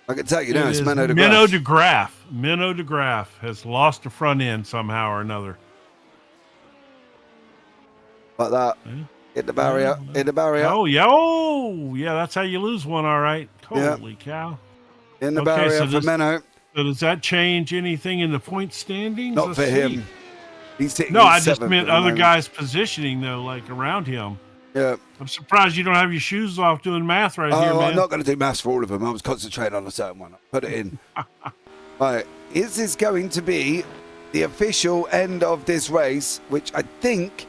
[SPEAKER 1] I can tell you now, it's Menno
[SPEAKER 2] de Graaf. Menno de Graaf has lost a front end somehow or another.
[SPEAKER 1] Like that. Yeah. Hit the barrier.
[SPEAKER 2] Oh, yeah. That's how you lose one, all right. Holy cow.
[SPEAKER 1] In the barrier for Menno.
[SPEAKER 2] So does that change anything in the point standings?
[SPEAKER 1] Not for him. He's sitting
[SPEAKER 2] No, I just meant other guys' positioning, though, like around him.
[SPEAKER 1] Yeah.
[SPEAKER 2] I'm surprised you don't have your shoes off doing math here, man.
[SPEAKER 1] I'm not going to do maths for all of them. I was concentrating on a certain one. Put it in. Right. Is this going to be the official end of this race, which I think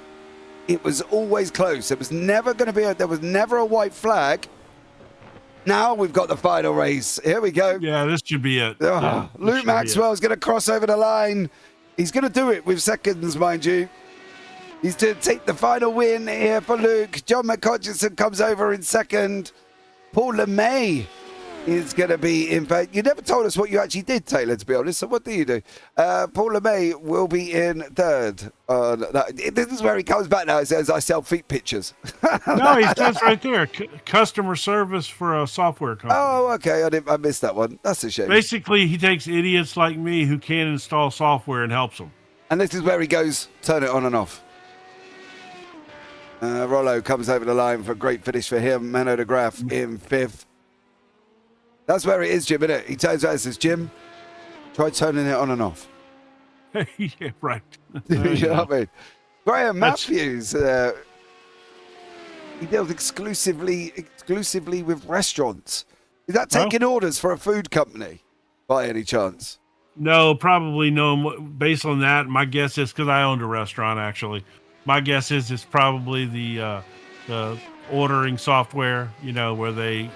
[SPEAKER 1] it was always close. There was never a white flag. Now we've got the final race. Here we go.
[SPEAKER 2] Yeah, this should be it.
[SPEAKER 1] Luke Maxwell's going to cross over the line. He's going to do it with seconds, mind you. He's to take the final win here for Luke. John McHutchison comes over in second. Paul LeMay is going to be in fact. You never told us what you actually did, Taylor, to be honest. So what do you do? Paul LeMay will be in third. This is where he comes back now. He says, I sell feet pictures.
[SPEAKER 2] No, he says right there, customer service for a software company.
[SPEAKER 1] Oh, okay. I missed that one. That's a shame.
[SPEAKER 2] Basically, he takes idiots like me who can't install software and helps them.
[SPEAKER 1] And this is where he goes, turn it on and off. Rollo comes over the line for a great finish for him. Menno de Graaf in fifth. That's where it is, Jim, isn't it? He turns out and says, Jim, try turning it on and off.
[SPEAKER 2] Yeah, right.
[SPEAKER 1] You know what I mean? Graham Matthews, he deals exclusively with restaurants. Is that taking orders for a food company by any chance?
[SPEAKER 2] No, probably no. Based on that, my guess is because I owned a restaurant, actually. My guess is it's probably the ordering software, where they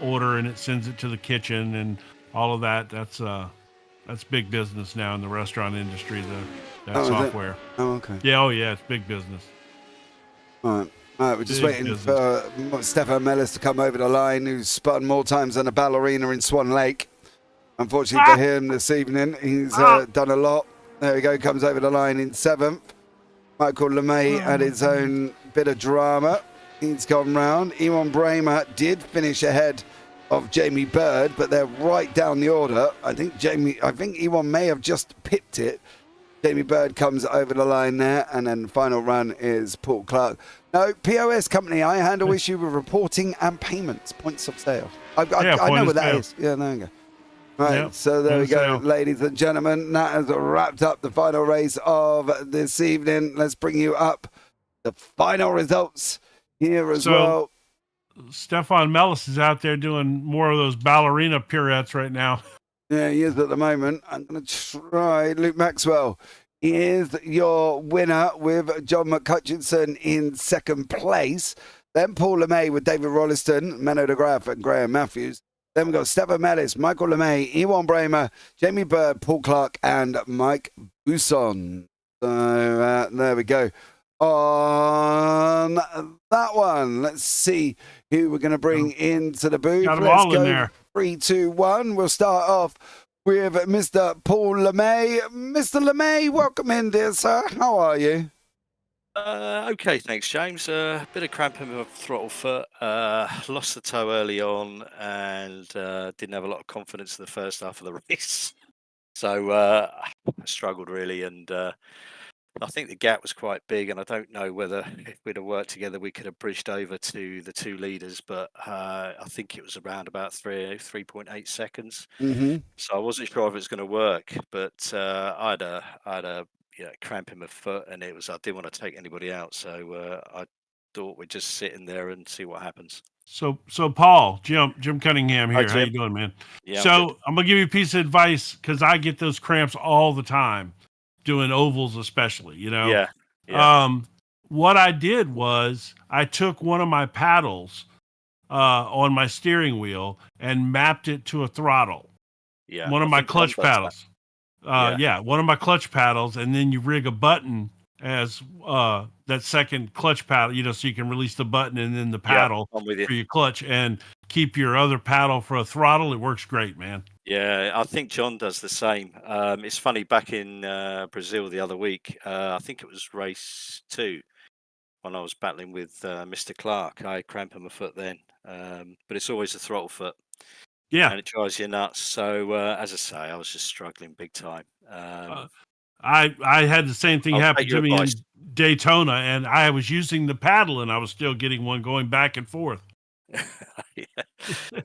[SPEAKER 2] order and it sends it to the kitchen and all of that. That's big business now in the restaurant industry, that software.
[SPEAKER 1] Oh, okay.
[SPEAKER 2] Yeah, it's big business.
[SPEAKER 1] All right, we're just waiting for Stefan Mellis to come over the line, who's spun more times than a ballerina in Swan Lake. Unfortunately for him this evening, he's done a lot. There we go, comes over the line in seventh. Michael LeMay had his own bit of drama. He's gone round. Ewan Bramer did finish ahead of Jamie Bird, but they're right down the order. I think Ewan may have just pipped it. Jamie Bird comes over the line there, and then the final run is Paul Clark. No, POS company, I handle issue with reporting and payments, points of sale. I know what that is. Yeah, there you go. Right, so there we go, ladies and gentlemen. That has wrapped up the final race of this evening. Let's bring you up the final results here as well.
[SPEAKER 2] Stefan Mellis is out there doing more of those ballerina pirouettes right now.
[SPEAKER 1] Yeah, he is at the moment. I'm going to try Luke Maxwell. He is your winner with John McHutchison in second place. Then Paul LeMay with David Rolliston, Menno de Graaf and Graham Matthews. Then we've got Stefan Mellis, Michael LeMay, Ewan Bramer, Jamie Bird, Paul Clark, and Mike Busson. So there we go. On that one, let's see who we're going to bring into the booth.
[SPEAKER 2] Got them
[SPEAKER 1] Let's
[SPEAKER 2] all
[SPEAKER 1] go.
[SPEAKER 2] in there.
[SPEAKER 1] 3, 2, 1. We'll start off with Mr. Paul LeMay. Mr. LeMay, welcome in, dear sir. How are you?
[SPEAKER 3] Okay, thanks, James. Bit of cramping with my throttle foot. Lost the toe early on and didn't have a lot of confidence in the first half of the race. So I struggled really, and I think the gap was quite big, and I don't know whether if we'd have worked together we could have bridged over to the 2 leaders, but I think it was around about 3.8 seconds.
[SPEAKER 1] Mm-hmm.
[SPEAKER 3] So I wasn't sure if it was going to work, but I had a cramp in my foot, and I didn't want to take anybody out, so I thought we'd just sit in there and see what happens.
[SPEAKER 2] So Paul, Jim Cunningham here.
[SPEAKER 3] Hi,
[SPEAKER 2] How you
[SPEAKER 3] Jim.
[SPEAKER 2] doing, man?
[SPEAKER 3] Yeah.
[SPEAKER 2] So I'm gonna give you a piece of advice because I get those cramps all the time, doing ovals especially.
[SPEAKER 3] Yeah.
[SPEAKER 2] What I did was I took one of my paddles on my steering wheel and mapped it to a throttle.
[SPEAKER 3] Yeah.
[SPEAKER 2] One of
[SPEAKER 3] I
[SPEAKER 2] my
[SPEAKER 3] think
[SPEAKER 2] clutch
[SPEAKER 3] John does that.
[SPEAKER 2] paddles. One of my clutch paddles, and then you rig a button as that second clutch paddle, so you can release the button and then the paddle
[SPEAKER 3] I'm with you.
[SPEAKER 2] for your clutch and keep your other paddle for a throttle. It works great, man.
[SPEAKER 3] Yeah, I think John does the same. It's funny, back in Brazil the other week, I think it was race 2, when I was battling with Mr. Clark. I had cramp in my foot then, but it's always the throttle foot.
[SPEAKER 2] Yeah.
[SPEAKER 3] And it drives you nuts. So, as I say, I was just struggling big time.
[SPEAKER 2] I had the same thing
[SPEAKER 3] I'll
[SPEAKER 2] happen
[SPEAKER 3] take
[SPEAKER 2] to
[SPEAKER 3] your
[SPEAKER 2] me in
[SPEAKER 3] advice.
[SPEAKER 2] Daytona, and I was using the paddle, and I was still getting one going back and forth.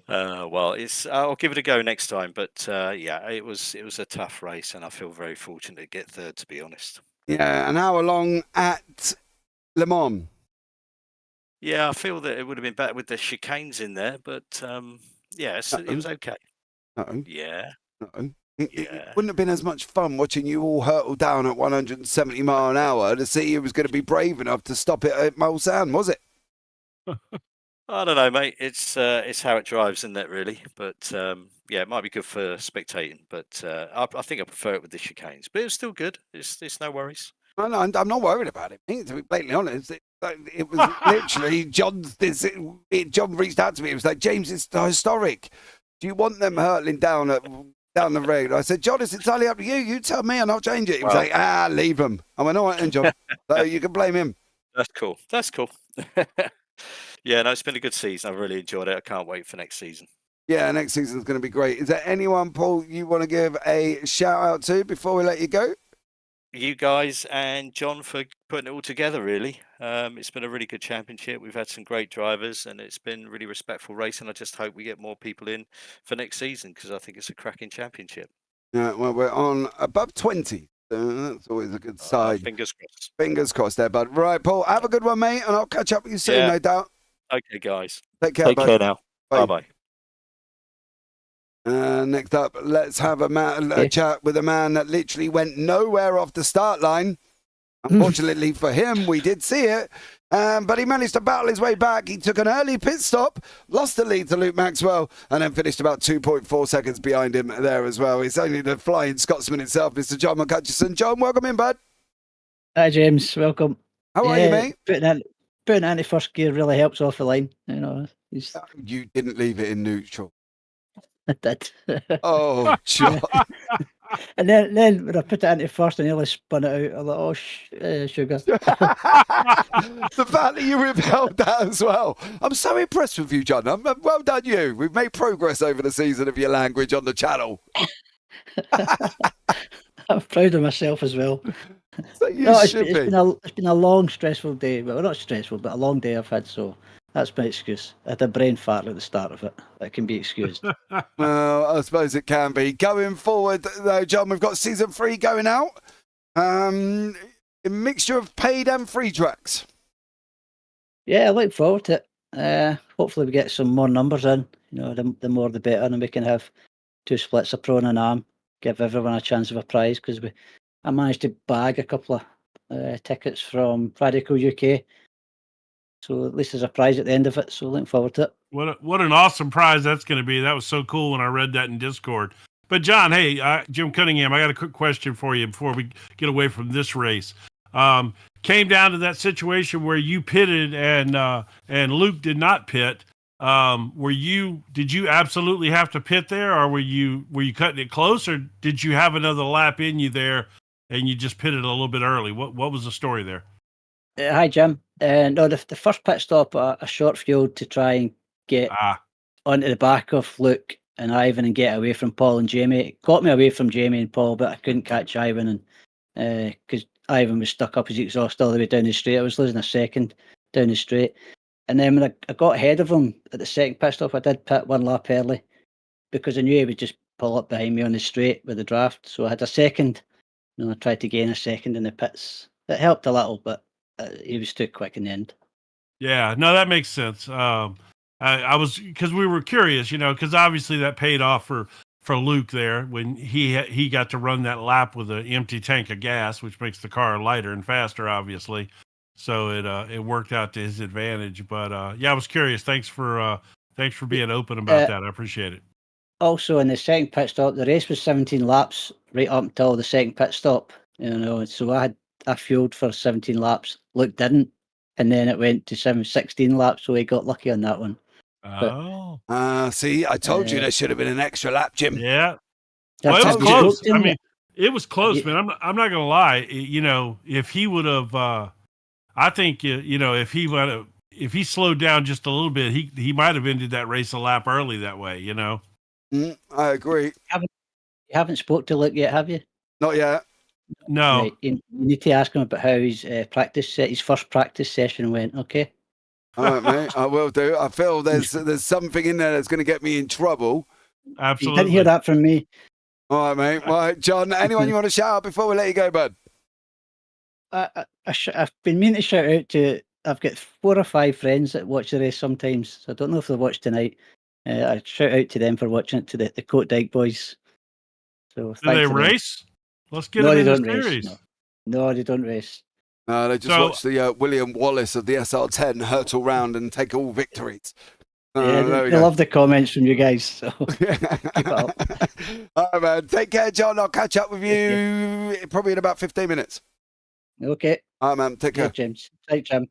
[SPEAKER 3] Well, I'll give it a go next time. But it was a tough race, and I feel very fortunate to get third, to be honest.
[SPEAKER 1] Yeah, an hour long at Le Mans.
[SPEAKER 3] Yeah, I feel that it would have been better with the chicanes in there, but it was okay.
[SPEAKER 1] No.
[SPEAKER 3] Yeah.
[SPEAKER 1] No. It wouldn't have been as much fun watching you all hurtle down at 170 mile an hour to see who was going to be brave enough to stop it at Mulsanne, was it?
[SPEAKER 3] I don't know, mate. It's how it drives, isn't it, really? But it might be good for spectating. But I think I prefer it with the chicanes. But it was still good. It's no worries.
[SPEAKER 1] No, I'm not worried about it, mate, to be blatantly honest. It was literally John reached out to me. It was like, James, it's historic. Do you want them hurtling down the road? I said, John, it's entirely up to you. You tell me and I'll change it. He was like, leave them. I went, all right then, John. So you can blame him.
[SPEAKER 3] That's cool. Yeah, no, it's been a good season. I've really enjoyed it. I can't wait for next season.
[SPEAKER 1] Yeah, next season's going to be great. Is there anyone, Paul, you want to give a shout out to before we let you go?
[SPEAKER 3] You guys and John for putting it all together, really. It's been a really good championship. We've had some great drivers, and it's been really respectful racing. I just hope we get more people in for next season, because I think it's a cracking championship.
[SPEAKER 1] Yeah, well, we're on above 20. That's always a good side.
[SPEAKER 3] Fingers crossed.
[SPEAKER 1] Fingers crossed there, bud. Right, Paul, have a good one, mate, and I'll catch up with you soon, no doubt.
[SPEAKER 3] Okay, guys.
[SPEAKER 1] Take care,
[SPEAKER 3] Take
[SPEAKER 1] bud.
[SPEAKER 3] care now.
[SPEAKER 1] Bye.
[SPEAKER 3] Bye-bye.
[SPEAKER 1] Next up, let's have a chat with a man that literally went nowhere off the start line. Unfortunately for him, we did see it, but he managed to battle his way back. He took an early pit stop, lost the lead to Luke Maxwell, and then finished about 2.4 seconds behind him there as well. It's only the flying Scotsman himself, Mr. John McCutcheon. John, welcome in, bud.
[SPEAKER 4] Hi, James. Welcome.
[SPEAKER 1] How are you, mate?
[SPEAKER 4] Putting into first gear really helps off the line.
[SPEAKER 1] You didn't leave it in neutral.
[SPEAKER 4] I did.
[SPEAKER 1] Oh, John.
[SPEAKER 4] And then when I put it into first, I nearly spun it out. I was like, sugar.
[SPEAKER 1] The fact that you repelled that as well. I'm so impressed with you, John. Well done, you. We've made progress over the season of your language on the channel.
[SPEAKER 4] I'm proud of myself as well.
[SPEAKER 1] So
[SPEAKER 4] it's been a long, stressful day. Well, not stressful, but a long day I've had, so that's my excuse. I had a brain fart at the start of it. That can be excused.
[SPEAKER 1] Well, I suppose it can be. Going forward, though, John, we've got season 3 going out. A mixture of paid and free tracks.
[SPEAKER 4] Yeah, I look forward to it. Hopefully we get some more numbers in. The more the better, and we can have 2 splits, a pro and an arm. Give everyone a chance of a prize, because I managed to bag a couple of tickets from Radical UK. So at least there's a prize at the end of it. So looking forward to it.
[SPEAKER 2] What an awesome prize that's going to be. That was so cool when I read that in Discord. But John, hey, Jim Cunningham, I got a quick question for you before we get away from this race. Came down to that situation where you pitted and Luke did not pit. Did you absolutely have to pit there, or were you cutting it close, or did you have another lap in you there and you just pitted a little bit early? What was the story there?
[SPEAKER 4] Hi, Jim. No, the first pit stop, a short field to try and get onto the back of Luke and Ivan and get away from Paul and Jamie. It got me away from Jamie and Paul, but I couldn't catch Ivan, and because Ivan was stuck up his exhaust all the way down the straight. I was losing a second down the straight. And then when I got ahead of him at the second pit stop, I did pit one lap early because I knew he would just pull up behind me on the straight with the draft. So I had a second, and I tried to gain a second in the pits. It helped a little, but he was too quick in the end.
[SPEAKER 2] Yeah, no, that makes sense. I was, because we were curious, because obviously that paid off for Luke there when he got to run that lap with an empty tank of gas, which makes the car lighter and faster, obviously. So it worked out to his advantage. But yeah, I was curious. Thanks for being open about that. I appreciate it.
[SPEAKER 4] Also, in the second pit stop, the race was 17 laps right up until the second pit stop. So I fueled for 17 laps. Luke didn't, and then it went to 16 laps. So he got lucky on that one.
[SPEAKER 1] See, I told you there should have been an extra lap, Jim.
[SPEAKER 2] Yeah. Well, it was close. I mean, it was close, man. I'm not gonna lie. If he would have, I think if he slowed down just a little bit, he might have ended that race a lap early that way.
[SPEAKER 1] I agree.
[SPEAKER 4] You haven't spoke to Luke yet, have you?
[SPEAKER 1] Not yet.
[SPEAKER 2] No.
[SPEAKER 4] Right, you need to ask him about how his first practice session went. Okay.
[SPEAKER 1] All right, mate. I will do. I feel there's something in there that's going to get me in trouble.
[SPEAKER 2] Absolutely.
[SPEAKER 4] You didn't hear that from me.
[SPEAKER 1] All right, mate. All right, John. Anyone you want to shout out before we let you go, bud?
[SPEAKER 4] I've been meaning to shout out to. I've got 4 or 5 friends that watch the race sometimes. So I don't know if they watch tonight. I shout out to them for watching it, to the Coat Dyke boys. So
[SPEAKER 2] do they race? Let's get them in the series.
[SPEAKER 4] No, they don't race.
[SPEAKER 1] They just watch the William Wallace of the SR8 hurtle round and take all victories.
[SPEAKER 4] Yeah, they love the comments from you guys. So keep it up.
[SPEAKER 1] All right, man. Take care, John. I'll catch up with you probably in about 15 minutes.
[SPEAKER 4] Okay.
[SPEAKER 1] All right, man. Take care.
[SPEAKER 4] James. Right, Jim.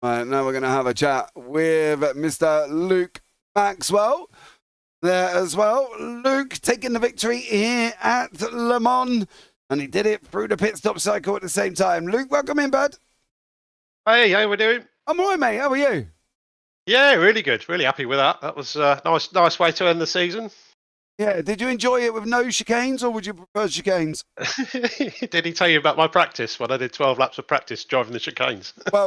[SPEAKER 1] All right, now we're going to have a chat with Mr. Luke Maxwell there as well. Luke taking the victory here at Le Mans, and he did it through the pit stop cycle at the same time. Luke, welcome in, bud.
[SPEAKER 5] Hey, how we doing?
[SPEAKER 1] I'm all right, mate. How are you?
[SPEAKER 5] Yeah, really good. Really happy with that. That was a nice way to end the season.
[SPEAKER 1] Yeah. Did you enjoy it with no chicanes, or would you prefer chicanes?
[SPEAKER 5] Did he tell you about my practice when I did 12 laps of practice driving the chicanes?
[SPEAKER 1] Well,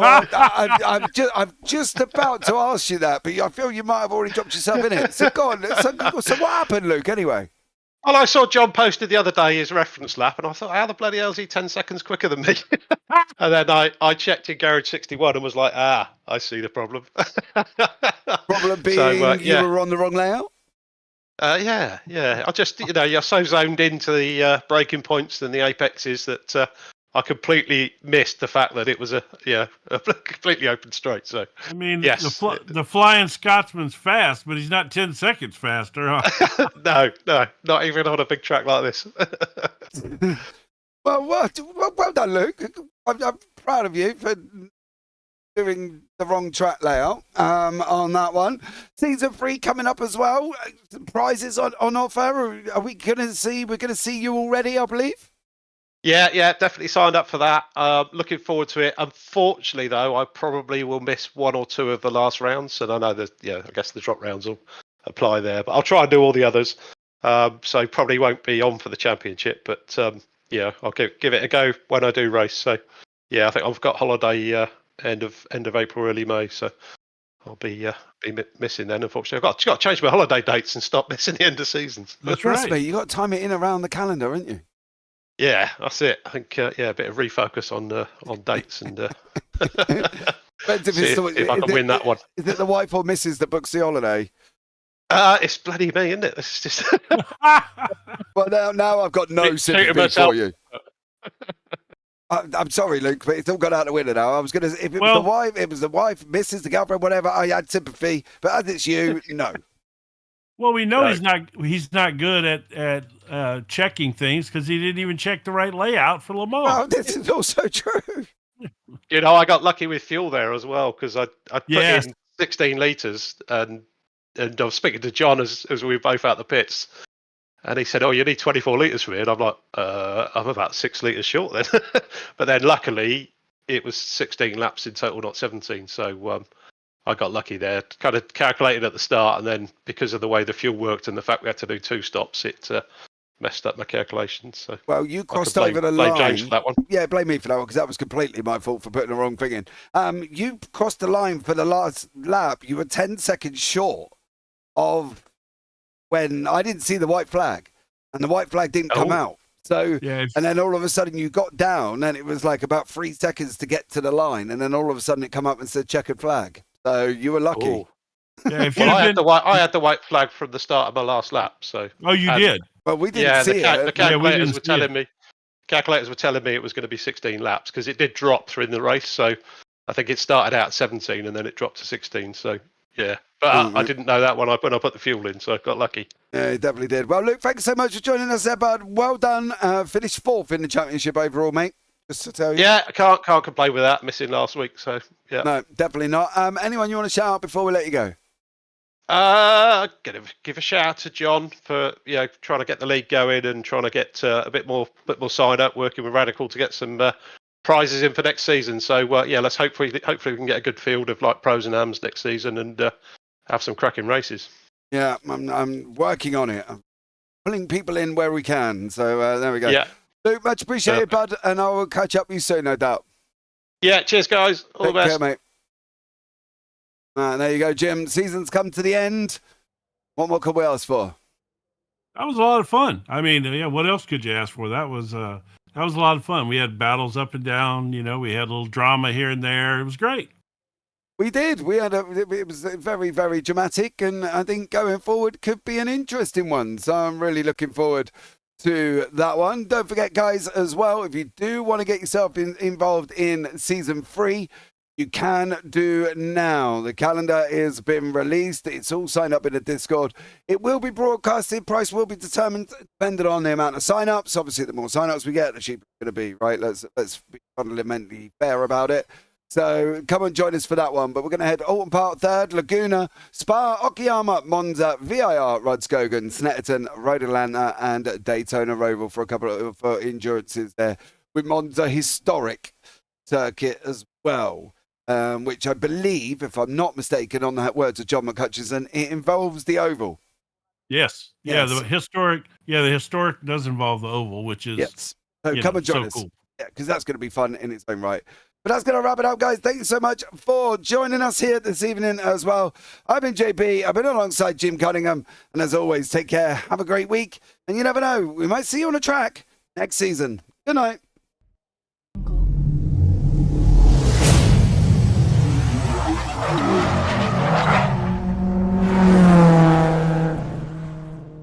[SPEAKER 1] I'm just about to ask you that, but I feel you might have already dropped yourself in it. So go on. So what happened, Luke, anyway?
[SPEAKER 5] Well, I saw John posted the other day his reference lap, and I thought, how the bloody hell is he 10 seconds quicker than me? And then I checked in Garage 61 and was like, I see the problem.
[SPEAKER 1] Problem being you were on the wrong layout?
[SPEAKER 5] Yeah. I just, you're so zoned into the braking points and the apexes that I completely missed the fact that it was a completely open straight. So
[SPEAKER 2] I mean,
[SPEAKER 5] yes,
[SPEAKER 2] the Flying Scotsman's fast, but he's not 10 seconds faster. Huh?
[SPEAKER 5] No, not even on a big track like this.
[SPEAKER 1] Well done, Luke. I'm proud of you for doing the wrong track layout on that one. Season 3 coming up as well. Prizes on offer. Are we going to see? We're going to see you already, I believe.
[SPEAKER 5] Yeah, definitely signed up for that. Looking forward to it. Unfortunately, though, I probably will miss 1 or 2 of the last rounds, and I know that I guess the drop rounds will apply there, but I'll try and do all the others. So probably won't be on for the championship, but I'll give it a go when I do race. So yeah, I think I've got holiday end of April, early May, so I'll be missing then. Unfortunately, I've got to change my holiday dates and stop missing the end of seasons.
[SPEAKER 2] That's right.
[SPEAKER 1] You got to time it in around the calendar, haven't you?
[SPEAKER 5] Yeah, that's it. I think a bit of refocus on dates and see if I can win that one.
[SPEAKER 1] Is it the wife or missus that books the holiday?
[SPEAKER 5] It's bloody me, isn't it? It's just.
[SPEAKER 1] Well, now I've got no sympathy for you. I'm sorry, Luke, but it's all got out the window now. I was gonna, if it
[SPEAKER 2] Well-
[SPEAKER 1] was the wife, Mrs. the girlfriend, whatever. I had sympathy, but as it's you, no.
[SPEAKER 2] Well, we know
[SPEAKER 5] No.
[SPEAKER 2] he's not good at checking things because he didn't even check the right layout for Le Mans.
[SPEAKER 1] Oh, this is also true.
[SPEAKER 5] You know, I got lucky with fuel there as well because I put
[SPEAKER 2] Yes.
[SPEAKER 5] in 16 litres and I was speaking to John as we were both out the pits, and he said, "Oh, you need 24 litres for me," and I'm like, "I'm about 6 litres short then." But then luckily it was 16 laps in total, not 17. So I got lucky there. Kind of calculated at the start, and then because of the way the fuel worked and the fact we had to do 2 stops, it messed up my calculations. So
[SPEAKER 1] Well, you
[SPEAKER 5] I could
[SPEAKER 1] crossed
[SPEAKER 5] blame,
[SPEAKER 1] over the
[SPEAKER 5] blame
[SPEAKER 1] line.
[SPEAKER 5] James for that one.
[SPEAKER 1] Yeah, blame me for that one because that was completely my fault for putting the wrong thing in. You crossed the line for the last lap. You were 10 seconds short of when I didn't see the white flag, and the white flag didn't come
[SPEAKER 5] Oh.
[SPEAKER 1] out. So,
[SPEAKER 2] Yeah,
[SPEAKER 1] and then all of a sudden you got down, and it was like about 3 seconds to get to the line, and then all of a sudden it come up and said checkered flag. So you were lucky.
[SPEAKER 5] Oh.
[SPEAKER 2] yeah. If
[SPEAKER 5] Well,
[SPEAKER 2] you'd
[SPEAKER 5] I had
[SPEAKER 2] been,
[SPEAKER 5] the white flag from the start of my last lap. So
[SPEAKER 2] oh, you
[SPEAKER 5] and-
[SPEAKER 2] did.
[SPEAKER 1] Well, we didn't
[SPEAKER 5] yeah,
[SPEAKER 1] see
[SPEAKER 5] the
[SPEAKER 1] it.
[SPEAKER 5] calculators
[SPEAKER 2] didn't
[SPEAKER 5] were
[SPEAKER 2] see
[SPEAKER 5] telling
[SPEAKER 2] it.
[SPEAKER 5] me. Calculators were telling me it was going to be 16 laps because it did drop through in the race. So I think it started out 17 and then it dropped to 16. So yeah, but I didn't know that when I put the fuel in, so I got lucky.
[SPEAKER 1] Yeah, he definitely did. Well, Luke, thanks so much for joining us there, bud. Well done. Finished 4th in the championship overall, mate. Just to tell you.
[SPEAKER 5] Yeah, I can't complain with that. Missing last week, so yeah.
[SPEAKER 1] No, definitely not. Anyone you want to shout out before we let you go?
[SPEAKER 5] Gonna give a shout out to John for trying to get the league going and trying to get a bit more sign up, working with Radical to get some prizes in for next season. So let's hopefully we can get a good field of like pros and ams next season and have some cracking races.
[SPEAKER 1] Yeah, I'm working on it. I'm pulling people in where we can. So there we go.
[SPEAKER 5] Yeah,
[SPEAKER 1] Luke, much appreciated, bud, and I will catch up with you soon, no doubt.
[SPEAKER 5] yeah. Cheers, guys. All
[SPEAKER 1] Take
[SPEAKER 5] the best.
[SPEAKER 1] care, mate. There you go, Jim. Season's come to the end. What more could we ask for?
[SPEAKER 2] That was a lot of fun. I mean, yeah, what else could you ask for? That was a lot of fun. We had battles up and down. We had a little drama here and there. It was great.
[SPEAKER 1] We did. It was very, very dramatic, and I think going forward could be an interesting one. So I'm really looking forward to that one. Don't forget, guys, as well, if you do want to get yourself involved in season 3, you can do now. The calendar has been released. It's all signed up in the Discord. It will be broadcasted. Price will be determined depending on the amount of sign-ups. Obviously, the more sign-ups we get, the cheaper it's going to be, right? Let's be fundamentally fair about it. So come and join us for that one. But we're going to head Alton Park 3rd, Laguna, Spa, Okayama, Monza, VIR, Rodskogan, Snetterton, Road Atlanta, and Daytona Roval for a couple of endurances there. With Monza, historic circuit as well. Which I believe, if I'm not mistaken, on the words of John McCutcheon, it involves the oval.
[SPEAKER 2] Yes.
[SPEAKER 1] Yes.
[SPEAKER 2] Yeah, the historic does involve the oval, which is
[SPEAKER 1] Yes. So come and join us.
[SPEAKER 2] cool.
[SPEAKER 1] Yeah, because that's going to be fun in its own right. But that's going to wrap it up, guys. Thank you so much for joining us here this evening as well. I've been JP. I've been alongside Jim Cunningham. And as always, take care. Have a great week. And you never know, we might see you on a track next season. Good night.